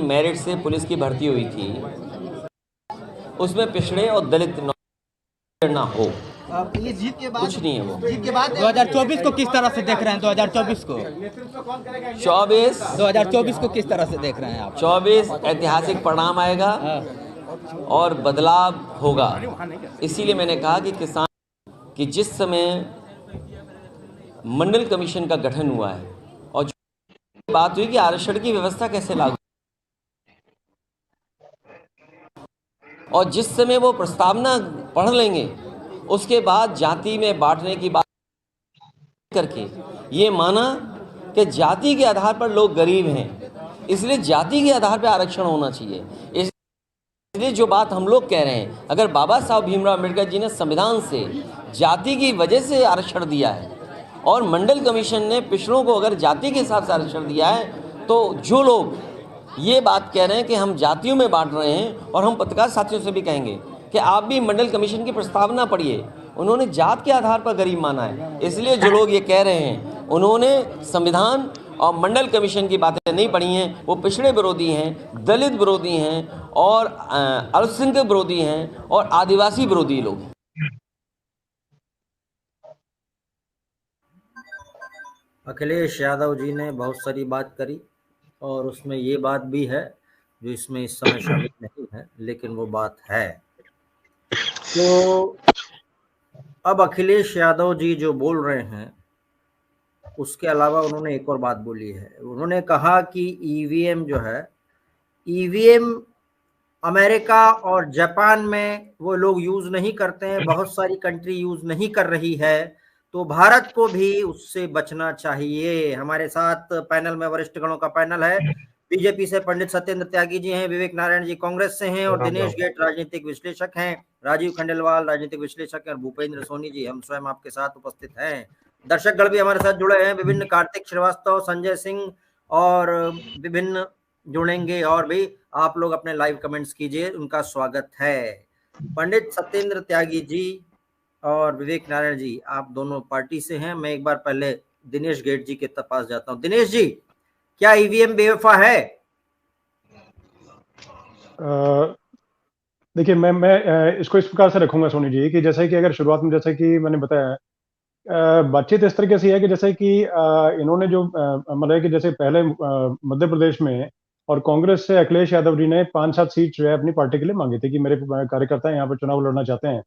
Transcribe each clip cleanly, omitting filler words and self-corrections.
Merit से police की भर्ती हुई थी उसमें पिछड़े और दलित ना हो, ये जीत के बाद, कुछ नहीं है वो। जीत के बाद 2024 को किस तरह से देख रहे हैं? 2024 को 2024 को किस तरह से देख रहे हैं आप? 24 ऐतिहासिक परिणाम आएगा और बदलाव होगा। इसीलिए मैंने कहा कि किसान कि जिस समय मंडल कमीशन का गठन हुआ है और जो बात हुई कि आरक्षण की व्यवस्था कैसे लागू, और जिस समय वो प्रस्तावना पढ़ लेंगे उसके बाद जाति में बांटने की बात करके ये माना कि जाति के आधार पर लोग गरीब हैं, इसलिए जाति के आधार पर आरक्षण होना चाहिए। इसलिए जो बात हम लोग कह रहे हैं, अगर बाबा साहब भीमराव अम्बेडकर जी ने संविधान से जाति की वजह से आरक्षण दिया है और मंडल कमीशन ने पिछड़ों को अगर जाति के हिसाब से आरक्षण दिया है, तो जो लोग ये बात कह रहे हैं कि हम जातियों में बांट रहे हैं, और हम पत्रकार साथियों से भी कहेंगे कि आप भी मंडल कमीशन की प्रस्तावना पढ़िए, उन्होंने जात के आधार पर गरीब माना है। इसलिए जो लोग ये कह रहे हैं उन्होंने संविधान और मंडल कमीशन की बातें नहीं पढ़ी हैं, वो पिछड़े विरोधी हैं, दलित विरोधी हैं और अल्पसंख्यक विरोधी हैं और आदिवासी विरोधी लोग। अखिलेश यादव जी ने बहुत सारी बात करी और उसमें ये बात भी है जो इसमें इस समय शामिल नहीं है, लेकिन वो बात है। तो अब अखिलेश यादव जी जो बोल रहे हैं उसके अलावा उन्होंने एक और बात बोली है। उन्होंने कहा कि ईवीएम जो है, ईवीएम अमेरिका और जापान में वो लोग यूज नहीं करते हैं, बहुत सारी कंट्री यूज नहीं कर रही है, तो भारत को भी उससे बचना चाहिए। हमारे साथ पैनल में वरिष्ठ गणों का पैनल है। बीजेपी से पंडित सत्येंद्र त्यागी जी हैं, विवेक नारायण जी कांग्रेस से हैं और दिनेश गेट राजनीतिक विश्लेषक हैं, राजीव खंडेलवाल राजनीतिक विश्लेषक हैं और भूपेंद्र सोनी जी हम स्वयं आपके साथ उपस्थित हैं। दर्शकगण भी हमारे साथ जुड़े हैं, विभिन्न कार्तिक श्रीवास्तव, संजय सिंह और विभिन्न जुड़ेंगे और भी आप लोग अपने लाइव कमेंट्स कीजिए, उनका स्वागत है। पंडित सत्येंद्र त्यागी जी और विवेक नारायण जी आप दोनों पार्टी से हैं। मैं एक बार पहले दिनेश गेट जी के पास जाता हूं। दिनेश जी, क्या ईवीएम बेवफा है? देखिए मैं इसको इस प्रकार से रखूंगा सोनी जी कि जैसे कि अगर शुरुआत में जैसे कि मैंने बताया, बातचीत इस तरीके से है कि जैसे कि इन्होंने जो मतलब कि जैसे पहले मध्य प्रदेश में और कांग्रेस से अखिलेश यादव जी ने 5-7 सीट जो है अपनी पार्टी के लिए मांगी थी कि मेरे कार्यकर्ता यहाँ पर चुनाव लड़ना चाहते हैं।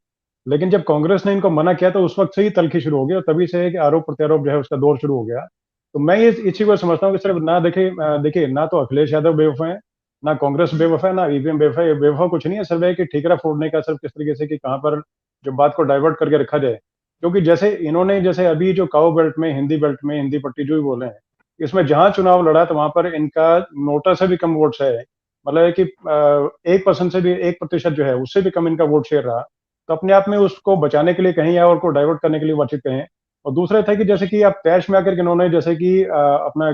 लेकिन जब कांग्रेस ने इनको मना किया तो उस वक्त से ही तल्खी शुरू हो गई और तभी से आरोप प्रत्यारोप जो है उसका दौर शुरू हो गया। तो मैं ये इसी को समझता हूँ कि सिर्फ ना देखिए ना तो अखिलेश यादव बेवफा है, ना कांग्रेस बेवफा है, ना ईवीएम बेवफा है। बेवफा कुछ नहीं है, सिर्फ है कि ठीकरा फोड़ने का सिर्फ किस तरीके से कि कहाँ पर जो बात को डाइवर्ट करके रखा जाए। क्योंकि जैसे इन्होंने जैसे अभी जो काऊ बेल्ट में हिंदी पट्टी जो भी बोले हैं, इसमें जहां चुनाव लड़ा तो वहां पर इनका नोटा से भी कम वोट है, मतलब है कि 1% से भी 1% जो है उससे भी कम इनका वोट शेयर रहा। तो अपने आप में उसको बचाने के लिए कहीं या और को डाइवर्ट करने के लिए बातचीत कहें। और दूसरा था कि जैसे कि आप तैश में आकर के इन्होंने जैसे कि अपना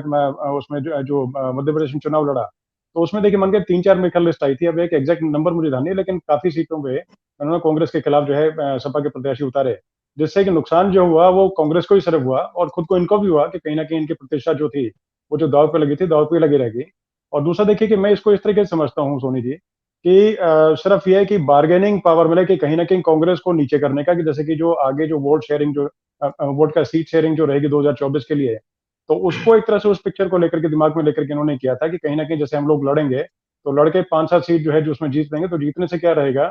उसमें जो मध्य प्रदेश में चुनाव लड़ा, तो उसमें देखिए मन के 3-4 मेरे ख्याल लिस्ट आई थी, अब एक एग्जैक्ट नंबर मुझे ध्यान नहीं, लेकिन काफी सीटों पे उन्होंने कांग्रेस के खिलाफ जो है सपा के प्रत्याशी उतारे, जिससे कि नुकसान जो हुआ वो कांग्रेस को ही सिर्फ हुआ और खुद को इनको भी हुआ कि कहीं ना कहीं इनकी प्रतिष्ठा जो थी वो जो दाव पे लगी थी दाव पे लगी रहेगी। और दूसरा देखिए कि मैं इसको इस तरीके से समझता हूँ सोनी जी कि सिर्फ ये है कि बार्गेनिंग पावर मिले कि कहीं ना कहीं कांग्रेस को नीचे करने का, कि जैसे कि जो आगे जो वोट शेयरिंग जो वोट का सीट शेयरिंग जो रहेगी 2024 के लिए, तो उसको एक तरह से उस पिक्चर को लेकर के दिमाग में लेकर के इन्होंने किया था कि कहीं ना कहीं जैसे हम लोग लड़ेंगे तो लड़के 5-7 सीट जो है जो उसमें जीत लेंगे, तो जीतने से क्या रहेगा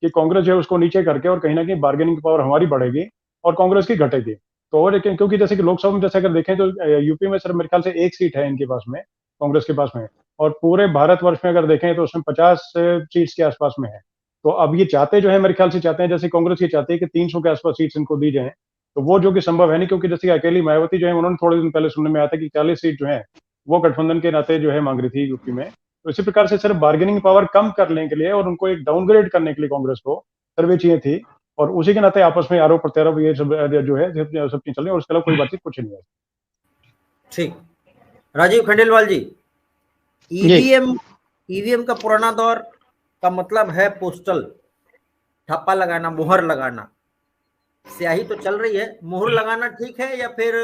कि कांग्रेस जो है उसको नीचे करके और कहीं ना कहीं बार्गेनिंग पावर हमारी बढ़ेगी और कांग्रेस की घटेगी। तो और क्योंकि जैसे कि लोकसभा में जैसे अगर देखें तो यूपी में सिर्फ मेरे ख्याल से एक सीट है इनके पास में, कांग्रेस के पास में, और पूरे भारतवर्ष में अगर देखें तो उसमें 50 सीट्स के आसपास में है। तो अब ये चाहते जो है मेरे ख्याल से चाहते हैं, जैसे कांग्रेस ये चाहती है कि 300 के आसपास सीट्स इनको दी जाए, तो वो जो कि संभव है नहीं, क्योंकि जैसे कि अकेली मायावती जो है उन्होंने थोड़े दिन पहले सुनने में आया था कि 40 सीट जो है वो गठबंधन के नाते जो है मांग रही थी यूपी में। तो इसी प्रकार से सिर्फ बार्गेनिंग पावर कम करने के लिए और उनको एक डाउनग्रेड करने के लिए कांग्रेस को सर्वे चाहिए थी, और उसी के नाते आपस में आरोप प्रत्यारोप ये सब जो है सब चीज चल रही है, और उसके अलावा कोई बातचीत कुछ नहीं है। ठीक, राजीव खंडेलवाल जी, ईवीएम का पुराना दौर का मतलब है पोस्टल, ठप्पा लगाना, मुहर लगाना। स्याही तो चल रही है, मुहर लगाना ठीक है या फिर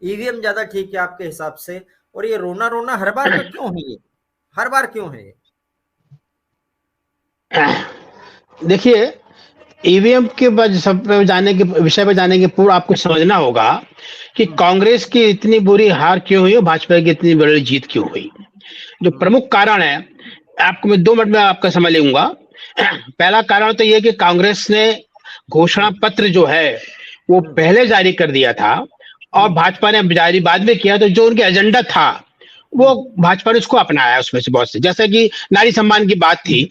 ईवीएम ज्यादा ठीक है आपके हिसाब से? और ये रोना रोना हर बार का क्यों है ये? हर बार क्यों है? देखिए, ईवीएम के बाद सब पे जाने के विषय पे जाने के पूर्व आपको समझना होगा कि कांग्रेस की इतनी बुरी हार क्यों हुई और भाजपा की इतनी बड़ी जीत क्यों हुई। जो प्रमुख कारण है, आपको मैं 2 मिनट में आपका समय लूंगा। पहला कारण तो ये कि कांग्रेस ने घोषणा पत्र जो है वो पहले जारी कर दिया था और भाजपा ने जारी बाद में किया, तो जो उनके एजेंडा था वो भाजपा ने उसको अपनाया। उसमें से बहुत से, जैसे कि नारी सम्मान की बात थी,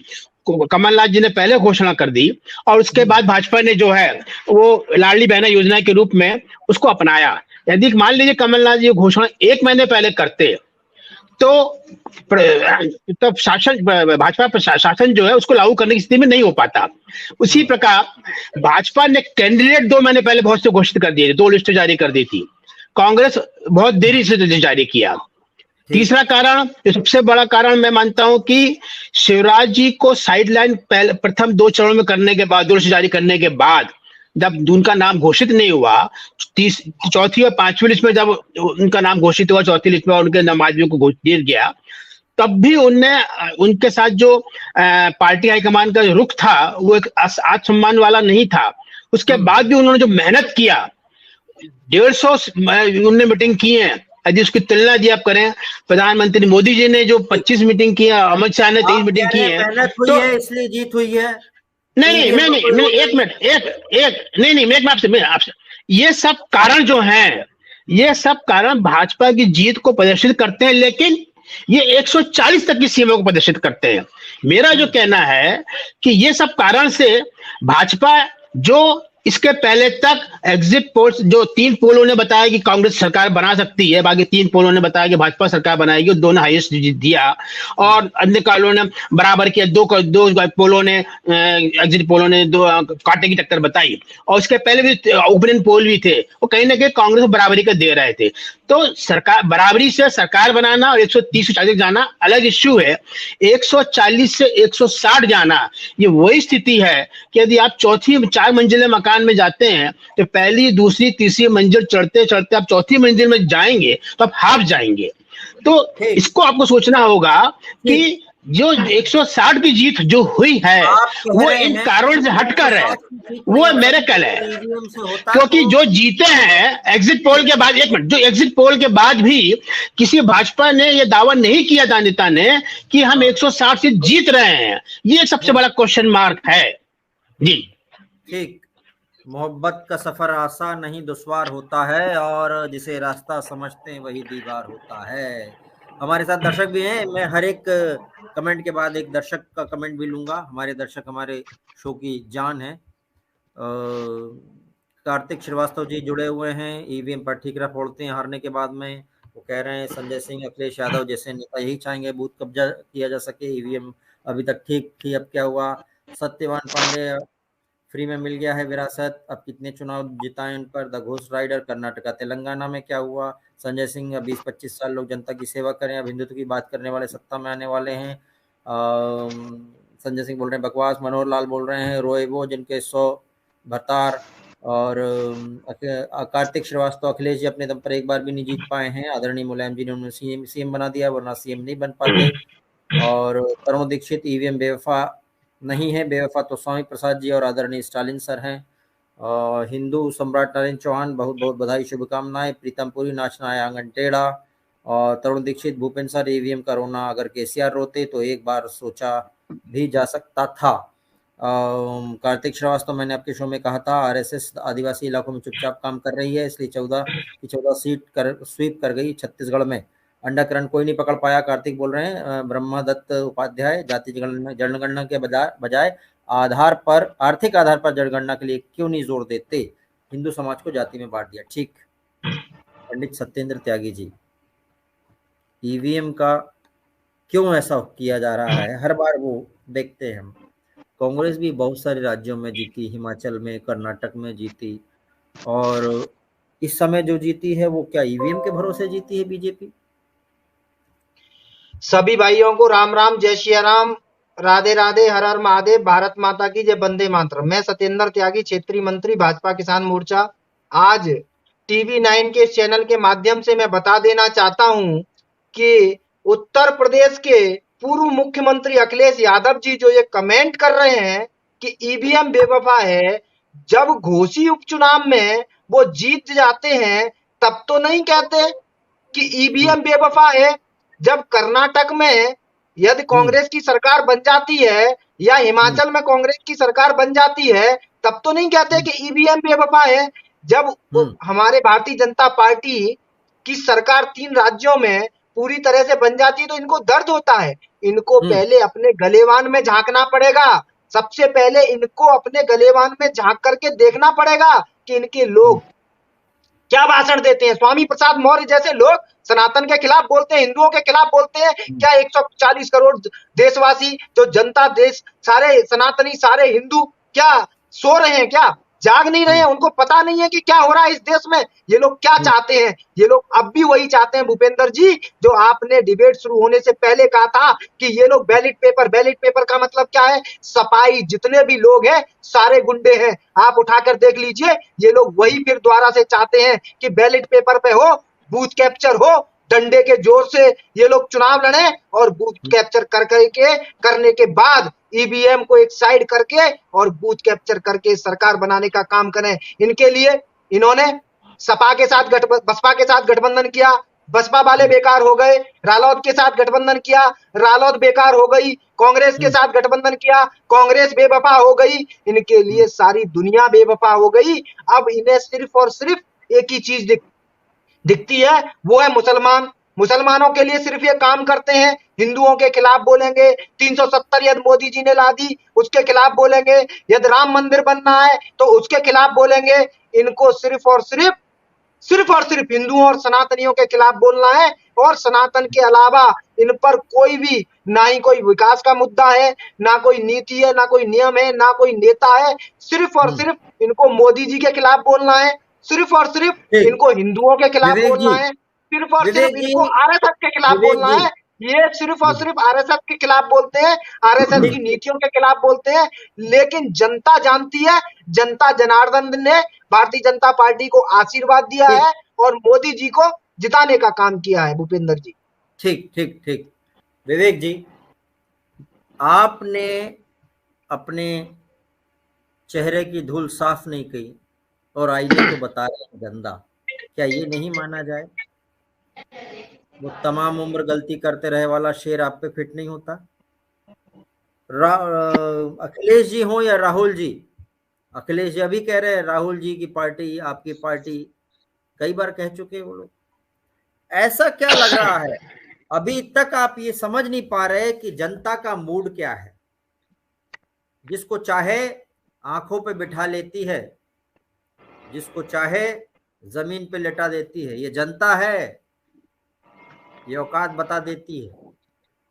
कमलनाथ जी ने पहले घोषणा कर दी और उसके बाद भाजपा ने जो है वो लाडली बहना योजना के रूप में उसको अपनाया। यदि मान लीजिए कमलनाथ जी घोषणा 1 महीने पहले करते तो तब शासन, भाजपा शासन जो है उसको लागू करने की स्थिति में नहीं हो पाता। उसी प्रकार भाजपा ने कैंडिडेट 2 महीने पहले बहुत से घोषित कर दिए, 2 लिस्ट जारी कर दी थी। कांग्रेस बहुत देरी से जारी किया। तीसरा कारण, सबसे बड़ा कारण मैं मानता हूं कि शिवराज जी को साइडलाइन प्रथम 2 चरणों में करने के बाद, 2 लिस्ट जारी करने के बाद, जब उनका नाम घोषित नहीं हुआ, चौथी और 5वीं लिस्ट में जब उनका नाम घोषित हुआ, चौथी लिस्ट में उनके नाम आदमियों को घोषित दिया गया, तब भी उनने उनके साथ जो पार्टी हाईकमान का रुख था वो एक आत्मसम्मान वाला नहीं था। उसके बाद भी उन्होंने जो मेहनत किया, 150 उन्होंने मीटिंग की है। यदि उसकी तुलना यदि आप करें, प्रधानमंत्री मोदी जी ने जो 25 मीटिंग की है, अमित शाह ने 23 मीटिंग की है, मेहनत हुई है इसलिए जीत हुई है। नहीं, एक मिनट, मैं आपसे ये सब कारण जो हैं, ये सब कारण भाजपा की जीत को प्रदर्शित करते हैं, लेकिन ये 140 तक की सीमा को प्रदर्शित करते हैं। मेरा जो कहना है कि ये सब कारण से भाजपा, जो इसके पहले तक एग्जिट पोल्स, जो 3 पोलों ने बताया कि कांग्रेस सरकार बना सकती है, बाकी 3 पोलों ने बताया कि भाजपा सरकार बनाएगी, दोनों हाईएस्ट दिया, और अन्य कालों ने बराबर किया। 2 पोलों ने, एग्जिट पोलों ने 2 कांटे की टक्कर बताई, और उसके पहले भी ओपिनियन पोल भी थे, वो कहीं ना कहीं कांग्रेस को बराबरी का दे रहे थे। तो सरकार, बराबरी से सरकार बनाना और 130 से 40 जाना अलग इश्यू है। 140 से 160 जाना ये वही स्थिति है कि यदि आप 4 मंजिले मकान में जाते हैं तो पहली, दूसरी, तीसरी मंजिल चढ़ते चढ़ते आप 4थी मंजिल में जाएंगे तो आप हाफ जाएंगे। तो इसको आपको सोचना होगा कि जो 160 की जीत जो हुई है वो इन कारणों से हटकर है, वो मेरे कल है। क्योंकि जो जीते हैं एग्जिट पोल के बाद, 1 मिनट, जो एग्जिट पोल के बाद भी किसी भाजपा ने ये दावा नहीं किया था, नेता ने, कि हम 160 से जीत रहे हैं। ये सबसे बड़ा क्वेश्चन मार्क है जी। ठीक, मोहब्बत का सफर आसान नहीं, दुश्वार होता है, और जिसे रास्ता समझते हैं वही दीवार होता है। हमारे साथ दर्शक भी हैं, मैं हर एक कमेंट के बाद एक दर्शक का कमेंट भी लूंगा। हमारे दर्शक हमारे शो की जान है। कार्तिक श्रीवास्तव जी जुड़े हुए हैं, ईवीएम पर ठीकरा फोड़ते हैं हारने के बाद में। वो कह रहे हैं संजय सिंह, अखिलेश यादव जैसे नेता यही चाहेंगे बूथ कब्जा किया जा सके, ईवीएम अभी तक ठीक थी, अब क्या हुआ। सत्यवान पांडे, फ्री में मिल गया है विरासत, अब कितने चुनाव जिताएं उन पर। The ghost rider, Karnataka Telangana में क्या हुआ। संजय सिंह, 20-25 साल लोग जनता की सेवा करें, अब हिंदुत्व की बात करने वाले सत्ता में आने वाले हैं। संजय सिंह बोल रहे हैं बकवास। मनोहर लाल बोल रहे हैं रोए वो जिनके 100 भतार। और कार्तिक श्रीवास्तव, अखिलेश जी अपने दम पर एक बार भी नहीं जीत पाए हैं, आदरणीय मुलायम जी ने उन्हें सीएम बना दिया, वरना सीएम नहीं बन पाते। और तरुण दीक्षित, ईवीएम बेवफा नहीं है, बेवफा तो स्वामी प्रसाद जी और आदरणीय स्टालिन सर हैं। हिंदू सम्राट नरेंद्र चौहान, बहुत बहुत बधाई, शुभकामनाएं। प्रीतमपुरी, नाचना आया आंगन टेढ़ा। और तरुण दीक्षित, भूपेंद्र सर, ईवीएम का रोना अगर केसीआर रोते तो एक बार सोचा भी जा सकता था। कार्तिक श्रीवास्तव, मैंने आपके शो में कहा था आरएसएस आदिवासी इलाकों में चुपचाप काम कर रही है, इसलिए 14 की 14 सीट स्वीप कर गई छत्तीसगढ़ में। अंडाकरण कोई नहीं पकड़ पाया, कार्तिक बोल रहे हैं। ब्रह्मदत्त उपाध्याय, जाति जनगणना के बजाय आधार पर, आर्थिक आधार पर जनगणना के लिए क्यों नहीं जोर देते, हिंदू समाज को जाति में बांट दिया। ठीक। पंडित सत्येंद्र त्यागी जी, ईवीएम का क्यों ऐसा किया जा रहा है हर बार, वो देखते हैं हम। कांग्रेस भी बहुत सारे राज्यों में जीती, हिमाचल में, कर्नाटक में जीती, और इस समय जो जीती है वो क्या ईवीएम के भरोसे जीती है बीजेपी? सभी भाइयों को राम राम, जय श्री राम, राधे राधे, हर हर महादेव, भारत माता की जय, वंदे मातरम। मैं सत्येंद्र त्यागी, क्षेत्रीय मंत्री, भाजपा किसान मोर्चा। आज टीवी 9 के चैनल के माध्यम से मैं बता देना चाहता हूं कि उत्तर प्रदेश के पूर्व मुख्यमंत्री अखिलेश यादव जी जो ये कमेंट कर रहे हैं कि ईवीएम बेवफा है, जब घोसी उपचुनाव में वो जीत जाते हैं तब तो नहीं कहते कि ईवीएम बेवफा है। जब कर्नाटक में यदि कांग्रेस की सरकार बन जाती है या हिमाचल में कांग्रेस की सरकार बन जाती है तब तो नहीं कहते कि ईवीएम बेवफा है। जब हमारे भारतीय जनता पार्टी की सरकार 3 राज्यों में पूरी तरह से बन जाती है तो इनको दर्द होता है। इनको पहले अपने गलेवान में झांकना पड़ेगा। सबसे पहले इनको अपने गलेवान में झांक करके देखना पड़ेगा कि इनके लोग क्या भाषण देते हैं। स्वामी प्रसाद मौर्य जैसे लोग सनातन के खिलाफ बोलते हैं, हिंदुओं के खिलाफ बोलते हैं। क्या 140 करोड़ देशवासी जो जनता, देश सारे सनातनी, सारे हिंदू क्या सो रहे हैं? क्या जाग नहीं रहे हैं? उनको पता नहीं है कि क्या हो रहा है इस देश में? ये लोग क्या चाहते हैं? ये लोग अब भी वही चाहते हैं भूपेंद्र जी जो आपने डिबेट शुरू होने से पहले कहा था कि ये लोग बैलेट पेपर का मतलब क्या है? सपाई जितने भी लोग हैं सारे गुंडे हैं। आप उठाकर देख लीजिए, ये लोग वही फिर दोबारा से चाहते हैं कि बैलेट पेपर पे हो, बूथ कैप्चर हो, डंडे के जोर से ये लोग चुनाव लड़े और बूथ कैप्चर करने के बाद ईवीएम को एक साइड करके और बूथ कैप्चर करके सरकार बनाने का काम करें। इनके लिए इन्होंने सपा के साथ बसपा के साथ गठबंधन किया, बसपा वाले बेकार हो गए। रालोद के साथ गठबंधन किया, रालोद बेकार हो गई। कांग्रेस के साथ गठबंधन किया, कांग्रेस बेवफा हो गई। इनके लिए सारी दुनिया बेवफा हो गई। अब इन्हें सिर्फ और सिर्फ एक ही चीज दिखती है, वो है मुसलमान। मुसलमानों के लिए सिर्फ ये काम करते हैं। हिंदुओं के खिलाफ बोलेंगे, 370 यदि मोदी जी ने ला दी उसके खिलाफ बोलेंगे, यदि राम मंदिर बनना है तो उसके खिलाफ बोलेंगे। इनको सिर्फ और सिर्फ हिंदुओं और सनातनियों के खिलाफ बोलना है और सनातन के अलावा इन पर कोई भी, ना ही कोई विकास का मुद्दा है, ना कोई नीति है, ना कोई नियम है, ना कोई नेता है। सिर्फ और सिर्फ इनको मोदी जी के खिलाफ बोलना है, सिर्फ और सिर्फ इनको हिंदुओं के खिलाफ बोलना है, सिर्फ और सिर्फ इनको आरएसएस के खिलाफ बोलना है। ये सिर्फ और सिर्फ आरएसएस के खिलाफ बोलते हैं, आरएसएस की नीतियों के खिलाफ बोलते हैं। लेकिन जनता जानती है, जनता जनार्दन ने भारतीय जनता पार्टी को आशीर्वाद दिया है और मोदी जी को जिताने का काम किया है। भूपेंद्र जी ठीक विवेक जी, आपने अपने चेहरे की धूल साफ नहीं की और आईने को बता रहे गंदा। क्या ये नहीं माना जाए? वो तमाम उम्र गलती करते रहे वाला शेर आप पे फिट नहीं होता? अखिलेश जी हो या राहुल जी, अखिलेश जी अभी कह रहे हैं राहुल जी की पार्टी, आपकी पार्टी, कई बार कह चुके वो लोग। ऐसा क्या लग रहा है अभी तक आप ये समझ नहीं पा रहे कि जनता का मूड क्या है? जिसको चाहे आंखों पे बिठा लेती है, जिसको चाहे जमीन पे लेटा देती है। ये जनता है, ये औकात बता देती है।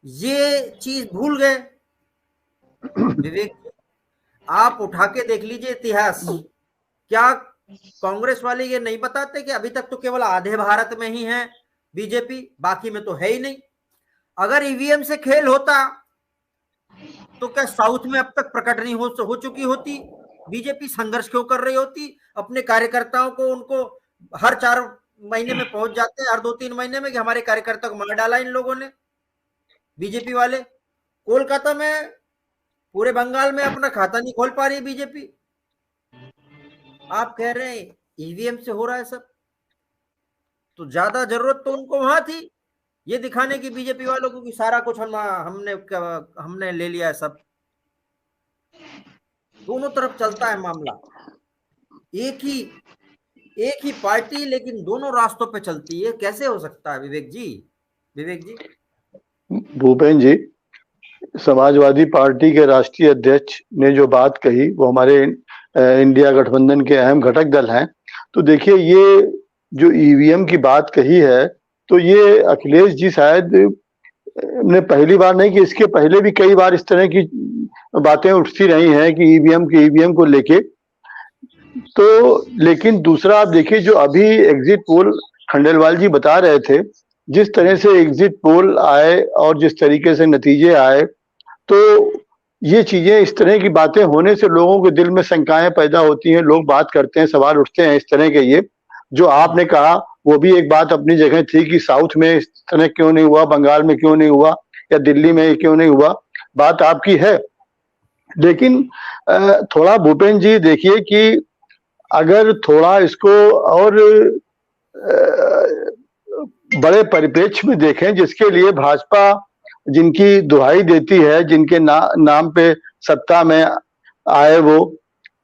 ये चीज भूल गए विवेक, आप उठा के देख लीजिए इतिहास। क्या कांग्रेस वाले ये नहीं बताते कि अभी तक तो केवल आधे भारत में ही है बीजेपी, बाकी में तो है ही नहीं? अगर ईवीएम से खेल होता तो क्या साउथ में अब तक प्रकट नहीं हो चुकी होती? बीजेपी संघर्ष क्यों कर रही होती? अपने कार्यकर्ताओं को, उनको हर 4 महीने में पहुंच जाते हैं, हर 2-3 महीने में, कि हमारे कार्यकर्ता को मार डाला इन लोगों ने, बीजेपी वाले। कोलकाता में, पूरे बंगाल में अपना खाता नहीं खोल पा रही है बीजेपी। आप कह रहे हैं ईवीएम से हो रहा है सब, तो ज्यादा जरूरत तो उनको वहां थी ये दिखाने की बीजेपी वालों को कि सारा कुछ हमने ले लिया है सब। दोनों तरफ चलता है मामला, एक ही पार्टी लेकिन दोनों रास्तों पे चलती है। कैसे हो सकता है विवेक जी? भूपेन जी, समाजवादी पार्टी के राष्ट्रीय अध्यक्ष ने जो बात कही वो हमारे इंडिया गठबंधन के अहम घटक दल हैं। तो देखिए, ये जो ईवीएम की बात कही है तो ये अखिलेश जी शायद ने पहली बार नहीं कि इसके पहले भी कई बार इस तरह की बातें उठती रही हैं कि ईवीएम को लेके। तो लेकिन दूसरा आप देखिए, जो अभी एग्जिट पोल खंडेलवाल जी बता रहे थे, जिस तरह से एग्जिट पोल आए और जिस तरीके से नतीजे आए, तो ये चीजें, इस तरह की बातें होने से लोगों के दिल में शंकाएं पैदा होती हैं, लोग बात करते हैं, सवाल उठते हैं इस तरह के। ये जो आपने कहा वो भी एक बात अपनी जगह थी कि साउथ में इस तरह क्यों नहीं हुआ, बंगाल में क्यों नहीं हुआ, या दिल्ली में क्यों नहीं हुआ, बात आपकी है। लेकिन थोड़ा भूपेंद्र जी देखिए कि अगर थोड़ा इसको और बड़े परिप्रेक्ष्य में देखें, जिसके लिए भाजपा जिनकी दुहाई देती है, जिनके नाम पे सत्ता में आए, वो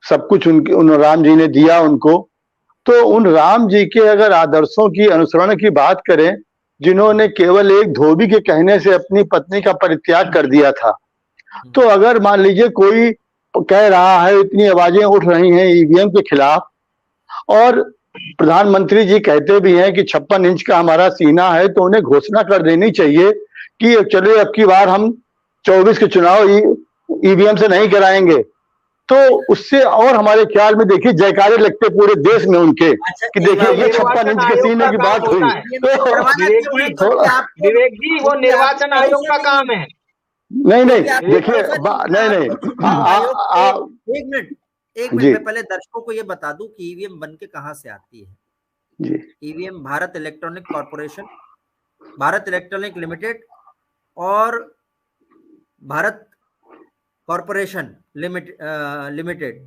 सब कुछ उनके उन राम जी ने दिया उनको, तो उन राम जी के अगर आदर्शों की अनुसरण की बात करें, जिन्होंने केवल एक धोबी के कहने से अपनी पत्नी का परित्याग कर दिया था, तो अगर मान लीजिए कोई कह रहा है, इतनी आवाजें उठ रही हैं ईवीएम के खिलाफ, और प्रधानमंत्री जी कहते भी हैं कि 56 इंच का हमारा सीना है, तो उन्हें घोषणा कर देनी चाहिए कि चलिए अब की बार हम 24 के चुनाव ईवीएम से नहीं कराएंगे। तो उससे और हमारे ख्याल में देखिए जयकारे लगते पूरे देश में उनके कि देखिए ये 56 इंच के सीने की बात हुई। तो विवेक जी वो निर्वाचन आयोग का काम है। नहीं देखिए नहीं एक मिनट मैं पहले दर्शकों को ये बता दूं कि ईवीएम बन के कहां से आती है जी। EVM Bharat Electronic Corporation, Bharat Electronic Limited और भारत कॉर्पोरेशन लिमिटेड,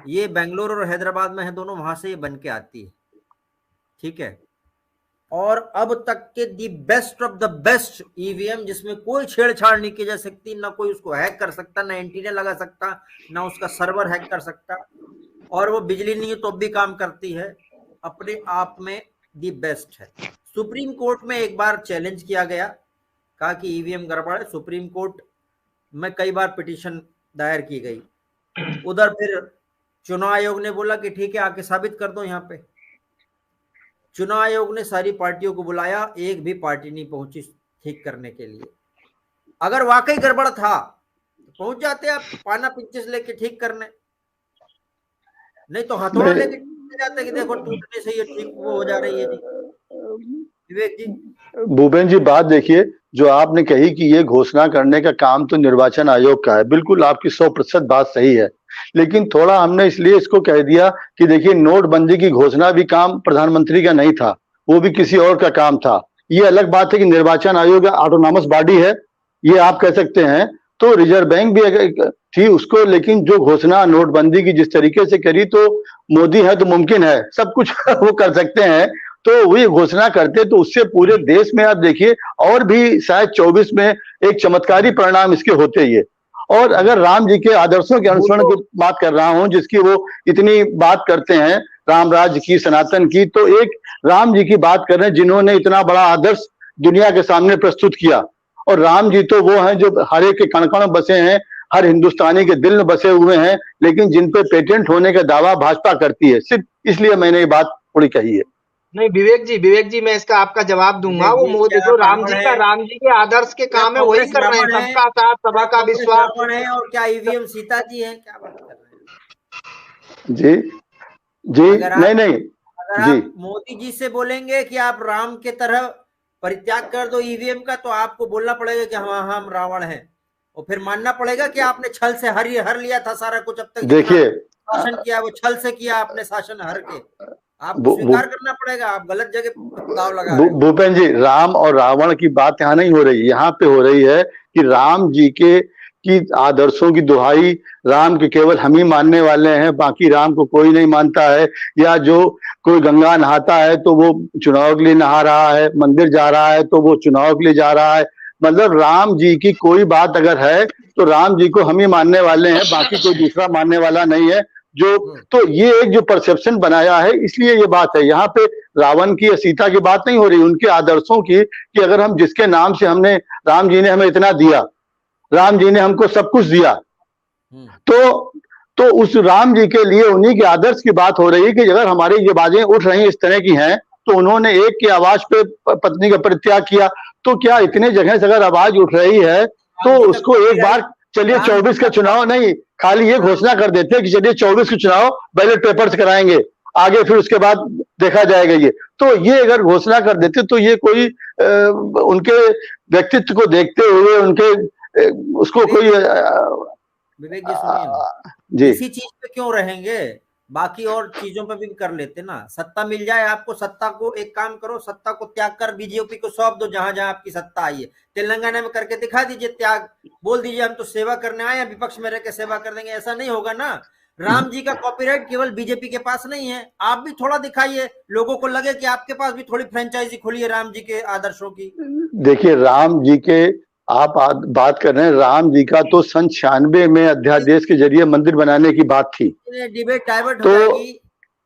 ये बेंगलुरु और हैदराबाद में है दोनों, वहां से ये बन के आती है, ठीक है। और अब तक के the best of the best EVM, जिसमें कोई छेड़छाड़ नहीं की जा सकती, ना कोई उसको हैक कर सकता, ना एंटीना लगा सकता, ना उसका सर्वर हैक कर सकता, और वो बिजली नहीं है तो भी काम करती है, अपने आप में दी बेस्ट है। सुप्रीम कोर्ट में एक बार चैलेंज किया गया, कहा कि ईवीएम गड़बड़ है, सुप्रीम कोर्ट में कई बार पिटीशन दायर की गई, उधर फिर चुनाव आयोग ने बोला कि ठीक है आके साबित कर दो। यहाँ पे चुनाव आयोग ने सारी पार्टियों को बुलाया, एक भी पार्टी नहीं पहुंची ठीक करने के लिए। अगर वाकई गड़बड़ था तो पहुंच जाते आप पाना पिंचिस लेके ठीक करने, नहीं तो हथौड़ा लेके जाते कि देखो टूटने से ये ठीक वो हो जा रही है जी। विवेक जी, भूपेंद्र जी बात देखिए, जो आपने कही कि ये घोषणा करने का काम तो निर्वाचन आयोग का है, बिल्कुल आपकी 100% बात सही है। लेकिन थोड़ा हमने इसलिए इसको कह दिया कि देखिए नोटबंदी की घोषणा भी काम प्रधानमंत्री का नहीं था, वो भी किसी और का काम था। ये अलग बात है कि निर्वाचन आयोग ऑटोनॉमस बॉडी है, ये आप कह सकते हैं, तो रिजर्व बैंक भी थी उसको, लेकिन जो घोषणा नोटबंदी की जिस तरीके से करी, तो मोदी है तो मुमकिन है सब कुछ वो कर सकते हैं, तो वही घोषणा करते, तो उससे पूरे देश में आप देखिए और भी शायद 24 में एक चमत्कारी परिणाम इसके होते ही है। और अगर राम जी के आदर्शों के अनुसरण की बात कर रहा हूं, जिसकी वो इतनी बात करते हैं राम राज्य की, सनातन की, तो एक राम जी की बात कर रहे हैं जिन्होंने इतना बड़ा आदर्श दुनिया के सामने प्रस्तुत किया। और राम जी तो वो हैं जो हर एक के कण कण बसे हैं, हर हिंदुस्तानी के दिल में बसे हुए हैं, लेकिन जिन पे पेटेंट होने का दावा भाजपा करती है। सिर्फ इसलिए मैंने ये बात थोड़ी कही है। नहीं विवेक जी मैं इसका आपका जवाब दूंगा। वो मोदी जो राम जी के आदर्श के काम है वही कर रहे हैं, सबका साथ सबका विश्वास है। और क्या ईवीएम सीता जी हैं, क्या बात कर रहे हैं जी नहीं अगर आप मोदी जी से बोलेंगे कि आप राम के तरह परित्याग कर दो ईवीएम का, तो आपको बोलना पड़ेगा कि हम रावण हैं, और फिर मानना पड़ेगा कि आपने छल से हर लिया था सारा कुछ, अब तक देखिए शासन किया वो छल से किया आपने, शासन हर के आपको स्वीकार करना पड़ेगा, आप गलत जगह दाव लगा रहे हैं। भूपेंद्र जी, राम और रावण की बात यहाँ नहीं हो रही, यहाँ पे हो रही है कि राम जी की आदर्शों की दुहाई राम के केवल हम ही मानने वाले हैं, बाकी राम को कोई नहीं मानता है। या जो कोई गंगा नहाता है तो वो चुनाव के लिए नहा रहा है, मंदिर जा रहा है तो वो चुनाव के लिए जा रहा है। मतलब राम जी की कोई बात अगर है तो राम जी को हम ही मानने वाले हैं, बाकी कोई दूसरा मानने वाला नहीं है। तो ये एक जो परसेप्शन बनाया है, इसलिए ये बात है। यहाँ पे रावण की या सीता की बात नहीं हो रही, उनके आदर्शों की, कि अगर हम जिसके नाम से हमने, राम जी ने हमें इतना दिया, राम जी ने हमको सब कुछ दिया, तो उस राम जी के लिए उन्हीं के आदर्श की बात हो रही है कि अगर हमारी ये बातें उठ रही इस तरह की हैं, तो उन्होंने एक की आवाज पे पत्नी का परित्याग किया, तो क्या इतने जगह से अगर आवाज उठ रही है तो उसको एक बार चलिए 24 का चुनाव नहीं, खाली ये घोषणा कर देते कि चलिए 24 के चुनाव बैलेट पेपर्स कराएंगे, आगे फिर उसके बाद देखा जाएगा। ये अगर घोषणा कर देते तो ये कोई उनके व्यक्तित्व को देखते हुए उनके उसको कोई विवेक जी सुनिए, इसी चीज पे क्यों रहेंगे? बाकी और चीजों पे भी कर लेते ना। सत्ता मिल जाए आपको, सत्ता को एक काम करो, सत्ता को त्याग कर बीजेपी को सौंप दो, जहां जहां आपकी सत्ता आई है। तेलंगाना में करके दिखा दीजिए त्याग, बोल दीजिए हम तो सेवा करने आए हैं, विपक्ष में रह के सेवा कर देंगे। ऐसा नहीं होगा ना। राम जी का कॉपीराइट केवल बीजेपी के पास नहीं है, आप भी थोड़ा दिखाइए, लोगों को लगे कि आपके पास भी थोड़ी फ्रेंचाइजी खुली है राम जी के आदर्शों की। देखिए राम जी के आप बात कर रहे हैं, राम जी का तो सन 96 में अध्यादेश के जरिए मंदिर बनाने की बात थी। डिबेट डाइवर्ट हो तो जाएगी,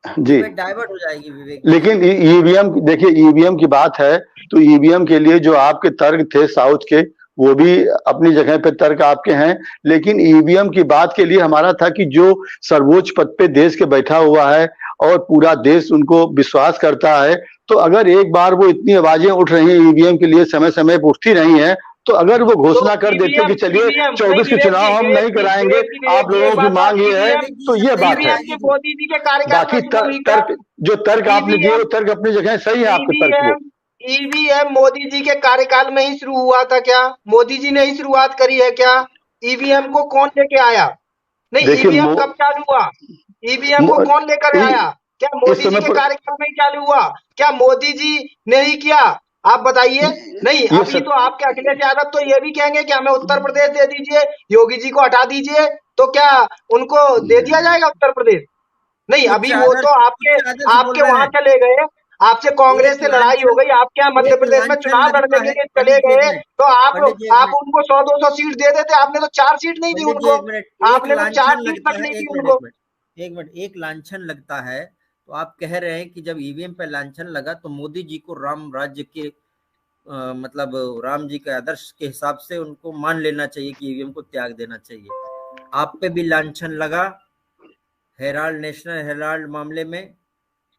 जी, डिबेट डाइवर्ट हो जाएगी विवेक। लेकिन ईवीएम, देखिए ईवीएम की बात है तो ईवीएम के लिए जो आपके तर्क थे साउथ के, वो भी अपनी जगह पे तर्क आपके हैं, लेकिन ईवीएम की बात के लिए हमारा था कि जो सर्वोच्च पद पे देश के बैठा हुआ है और पूरा देश उनको विश्वास करता है, तो अगर एक बार वो इतनी आवाजें उठ रही हैं ईवीएम के लिए, समय समय पर उठती रही हैं, तो अगर वो घोषणा कर देते कि चलिए 24 के चुनाव हम नहीं कराएंगे, आप लोगों की मांग ये है, तो ये बात है। मोदी जी के कार्यकाल बाकी में शुरू हुई क्या? तर्क, जो तर्क आपने दिए वो तर्क अपनी जगह सही है, आपके तर्क वो। ईवीएम मोदी जी के कार्यकाल में ही शुरू हुआ था क्या? मोदी जी ने ही शुरुआत करी है क्या? ईवीएम को कौन लेके आया? नहीं, ईवीएम कब चालू हुआ? ईवीएम को कौन लेकर आया? क्या मोदी जी के कार्यकाल में ही चालू हुआ? क्या मोदी जी ने ही किया? आप बताइए। नहीं, अभी तो आपके अखिलेश यादव तो ये भी कहेंगे कि हमें उत्तर प्रदेश दे दीजिए, योगी जी को हटा दीजिए, तो क्या उनको दे दिया जाएगा उत्तर प्रदेश? नहीं, अभी वो तो आपके वहां चले गए, आपसे कांग्रेस से लड़ाई हो गई, आपके यहाँ मध्य प्रदेश में चुनाव लड़ने के लिए चले गए, तो आप उनको 100-200 सीट दे देते। आपने तो 4 सीट नहीं दी उनको, आपने तो 4 सीट तक नहीं दी उनको। एक मिनट, एक लांछन लगता है, तो आप कह रहे हैं कि जब ईवीएम पे लांछन लगा तो मोदी जी को राम राज्य के मतलब राम जी के आदर्श के हिसाब से उनको मान लेना चाहिए कि ईवीएम को त्याग देना चाहिए। आप पे भी लांछन लगा, हेराल्ड, नेशनल हेराल्ड मामले में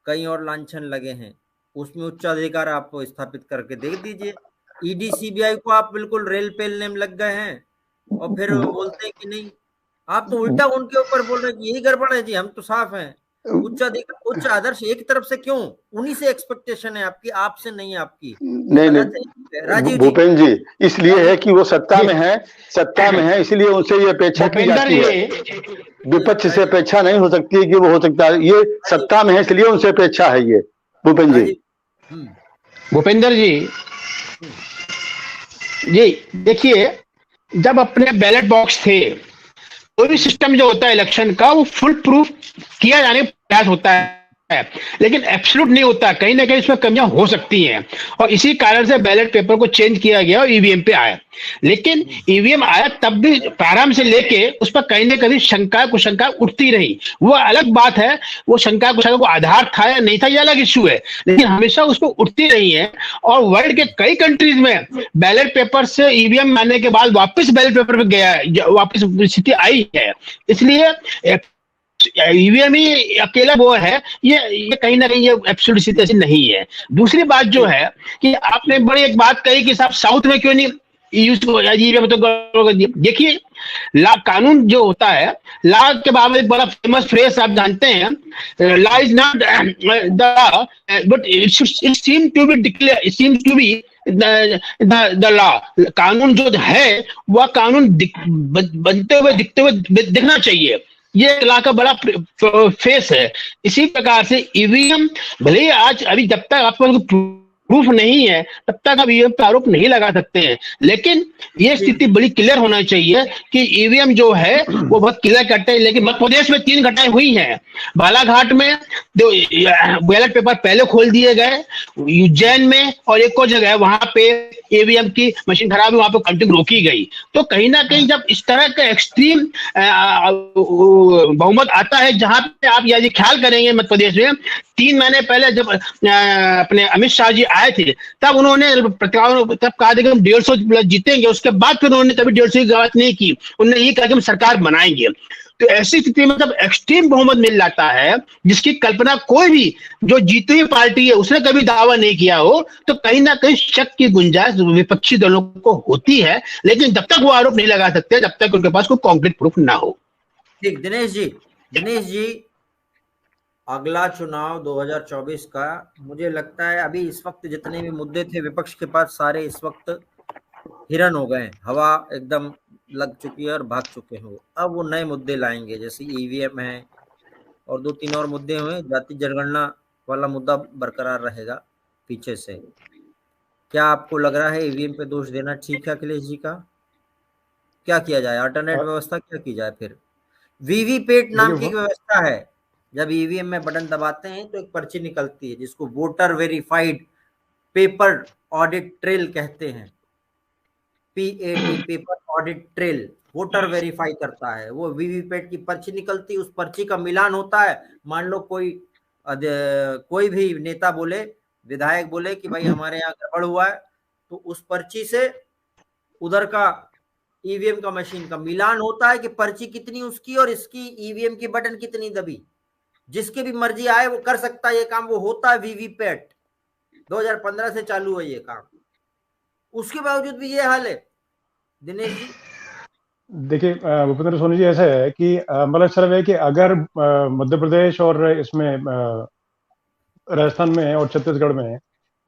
कई और लांछन लगे हैं, उसमें उच्चाधिकार आप स्थापित करके दे दीजिए। ईडी सीबीआई को आप बिल्कुल रेल पेलने में लग गए हैं और फिर बोलते हैं कि नहीं। आप तो उल्टा उनके ऊपर बोल रहे हैं कि यही गड़बड़ है जी, हम तो साफ हैं। उच्च आदर्श एक तरफ से क्यों? उन्हीं से एक्सपेक्टेशन है आपकी, आपसे नहीं आपकी। नहीं राजीव भूपेंद्र जी, इसलिए है कि वो सत्ता में है, इसलिए उनसे ये अपेक्षा की जाती है। विपक्ष से अपेक्षा नहीं हो सकती है कि वो हो सकता है, ये सत्ता में है इसलिए उनसे अपेक्षा है ये। भूपेंद्र जी, भूपेंद्र जी देखिए, जब अपने बैलेट बॉक्स थे, कोई भी सिस्टम जो होता है इलेक्शन का, वो फुल प्रूफ किया जाने का प्रयास होता है, लेकिन एब्सोल्यूट नहीं होता, कहीं ना कहीं इसमें कमियां हो सकती हैं, और इसी कारण से बैलेट पेपर को चेंज किया गया और ईवीएम पे आया। लेकिन ईवीएम आया तब भी प्रारंभ से लेके उस पर कहीं ना कहीं शंका कुशंका उठती रही, वो अलग बात है। वो शंका कुशंका को आधार था या नहीं था, ये अलग इश्यू है, लेकिन हमेशा उसको उठती रही है। और वर्ल्ड के कई कंट्रीज में बैलेट पेपर से ईवीएम आने के बाद वापस बैलेट पेपर पे गया, वापस स्थिति आई है। इसलिए ईवीएम ही अकेला वो है, ये कहीं ना कहीं ये एब्सोल्यूट स्थिति ऐसी नहीं है। दूसरी बात जो है कि आपने बड़ी एक बात कही कि साहब साउथ में क्यों नहीं यूज ईवीएम, तो देखिए ला कानून जो होता है, ला के बारे में एक बड़ा फेमस फ्रेज आप जानते हैं, law is not the but it seem to be declare, it seem to be the law. कानून जो है वह कानून बनते हुए दिखते हुए दिखना चाहिए, ये लॉ का बड़ा फेस है। इसी प्रकार से ईवीएम भले ही आज अभी जब तक आपको प्रूफ नहीं है तब तक आप ईवीएम पर आरोप नहीं लगा सकते हैं, लेकिन ये स्थिति बड़ी क्लियर होना चाहिए कि ईवीएम जो है वो बहुत क्लियर करते हैं। लेकिन मध्य प्रदेश में 3 घटनाएं हुई हैं। बालाघाट में बैलेट पेपर पहले खोल दिए गए, उज्जैन में और एक और जगह वहां पे ईवीएम की मशीन खराब है, वहां पे काउंटिंग रोकी गई। तो कहीं ना कहीं जब इस तरह का एक्सट्रीम बहुमत आता है, जहां पे आप यदि ख्याल करेंगे मध्य प्रदेश में 3 महीने पहले जब अपने अमित शाह जी आए थे, तब उन्होंने तब कहा था कि हम 150 जीतेंगे, उसके बाद फिर उन्होंने कभी 150 की बात नहीं की, उन्होंने ये कहा कि हम सरकार बनाएंगे। तो ऐसी स्थिति में जब एक्सट्रीम बहुमत मिल जाता है, जिसकी कल्पना कोई भी जो जीती हुई पार्टी है उसने कभी दावा नहीं किया हो, तो कहीं ना कहीं शक की गुंजाइश विपक्षी दलों को होती है, लेकिन जब तक वो आरोप नहीं लगा सकते जब तक उनके पास कोई कॉन्क्रीट प्रूफ ना हो। ठीक, दिनेश जी अगला चुनाव 2024 का, मुझे लगता है अभी इस वक्त जितने भी मुद्दे थे विपक्ष के पास सारे इस वक्त हिरन हो गए, हवा एकदम लग चुकी है और भाग चुके हैं। अब वो नए मुद्दे लाएंगे, जैसे ईवीएम है और 2-3 और मुद्दे हुए, जाति जनगणना वाला मुद्दा बरकरार रहेगा पीछे से। क्या आपको लग रहा है ईवीएम पे दोष देना ठीक है अखिलेश जी का? क्या किया जाए, अल्टरनेट व्यवस्था क्या की जाए फिर? वीवीपैट नाम की एक व्यवस्था है, जब ईवीएम में बटन दबाते हैं तो एक पर्ची निकलती है जिसको voter verified paper audit trail कहते हैं, PAT paper audit trail, voter verify करता है वो। वीवीपैट की पर्ची निकलती, उस पर्ची का मिलान होता है। मान लो कोई भी नेता बोले, विधायक बोले कि भाई हमारे यहाँ गड़बड़ हुआ है, तो उस पर्ची से उधर का ईवीएम का मशीन का मिलान होता है कि पर्ची कितनी उसकी और इसकी ईवीएम की बटन कितनी दबी। जिसकी भी मर्जी आए वो कर सकता है ये काम, वो होता है वीवीपैट। 2015 से चालू है ये काम, उसके बावजूद भी ये हाल है। दिनेश जी देखिए भूपेंद्र सोनी जी, ऐसा है कि मतलब सिर्फ है कि अगर मध्य प्रदेश और इसमें राजस्थान में और छत्तीसगढ़ में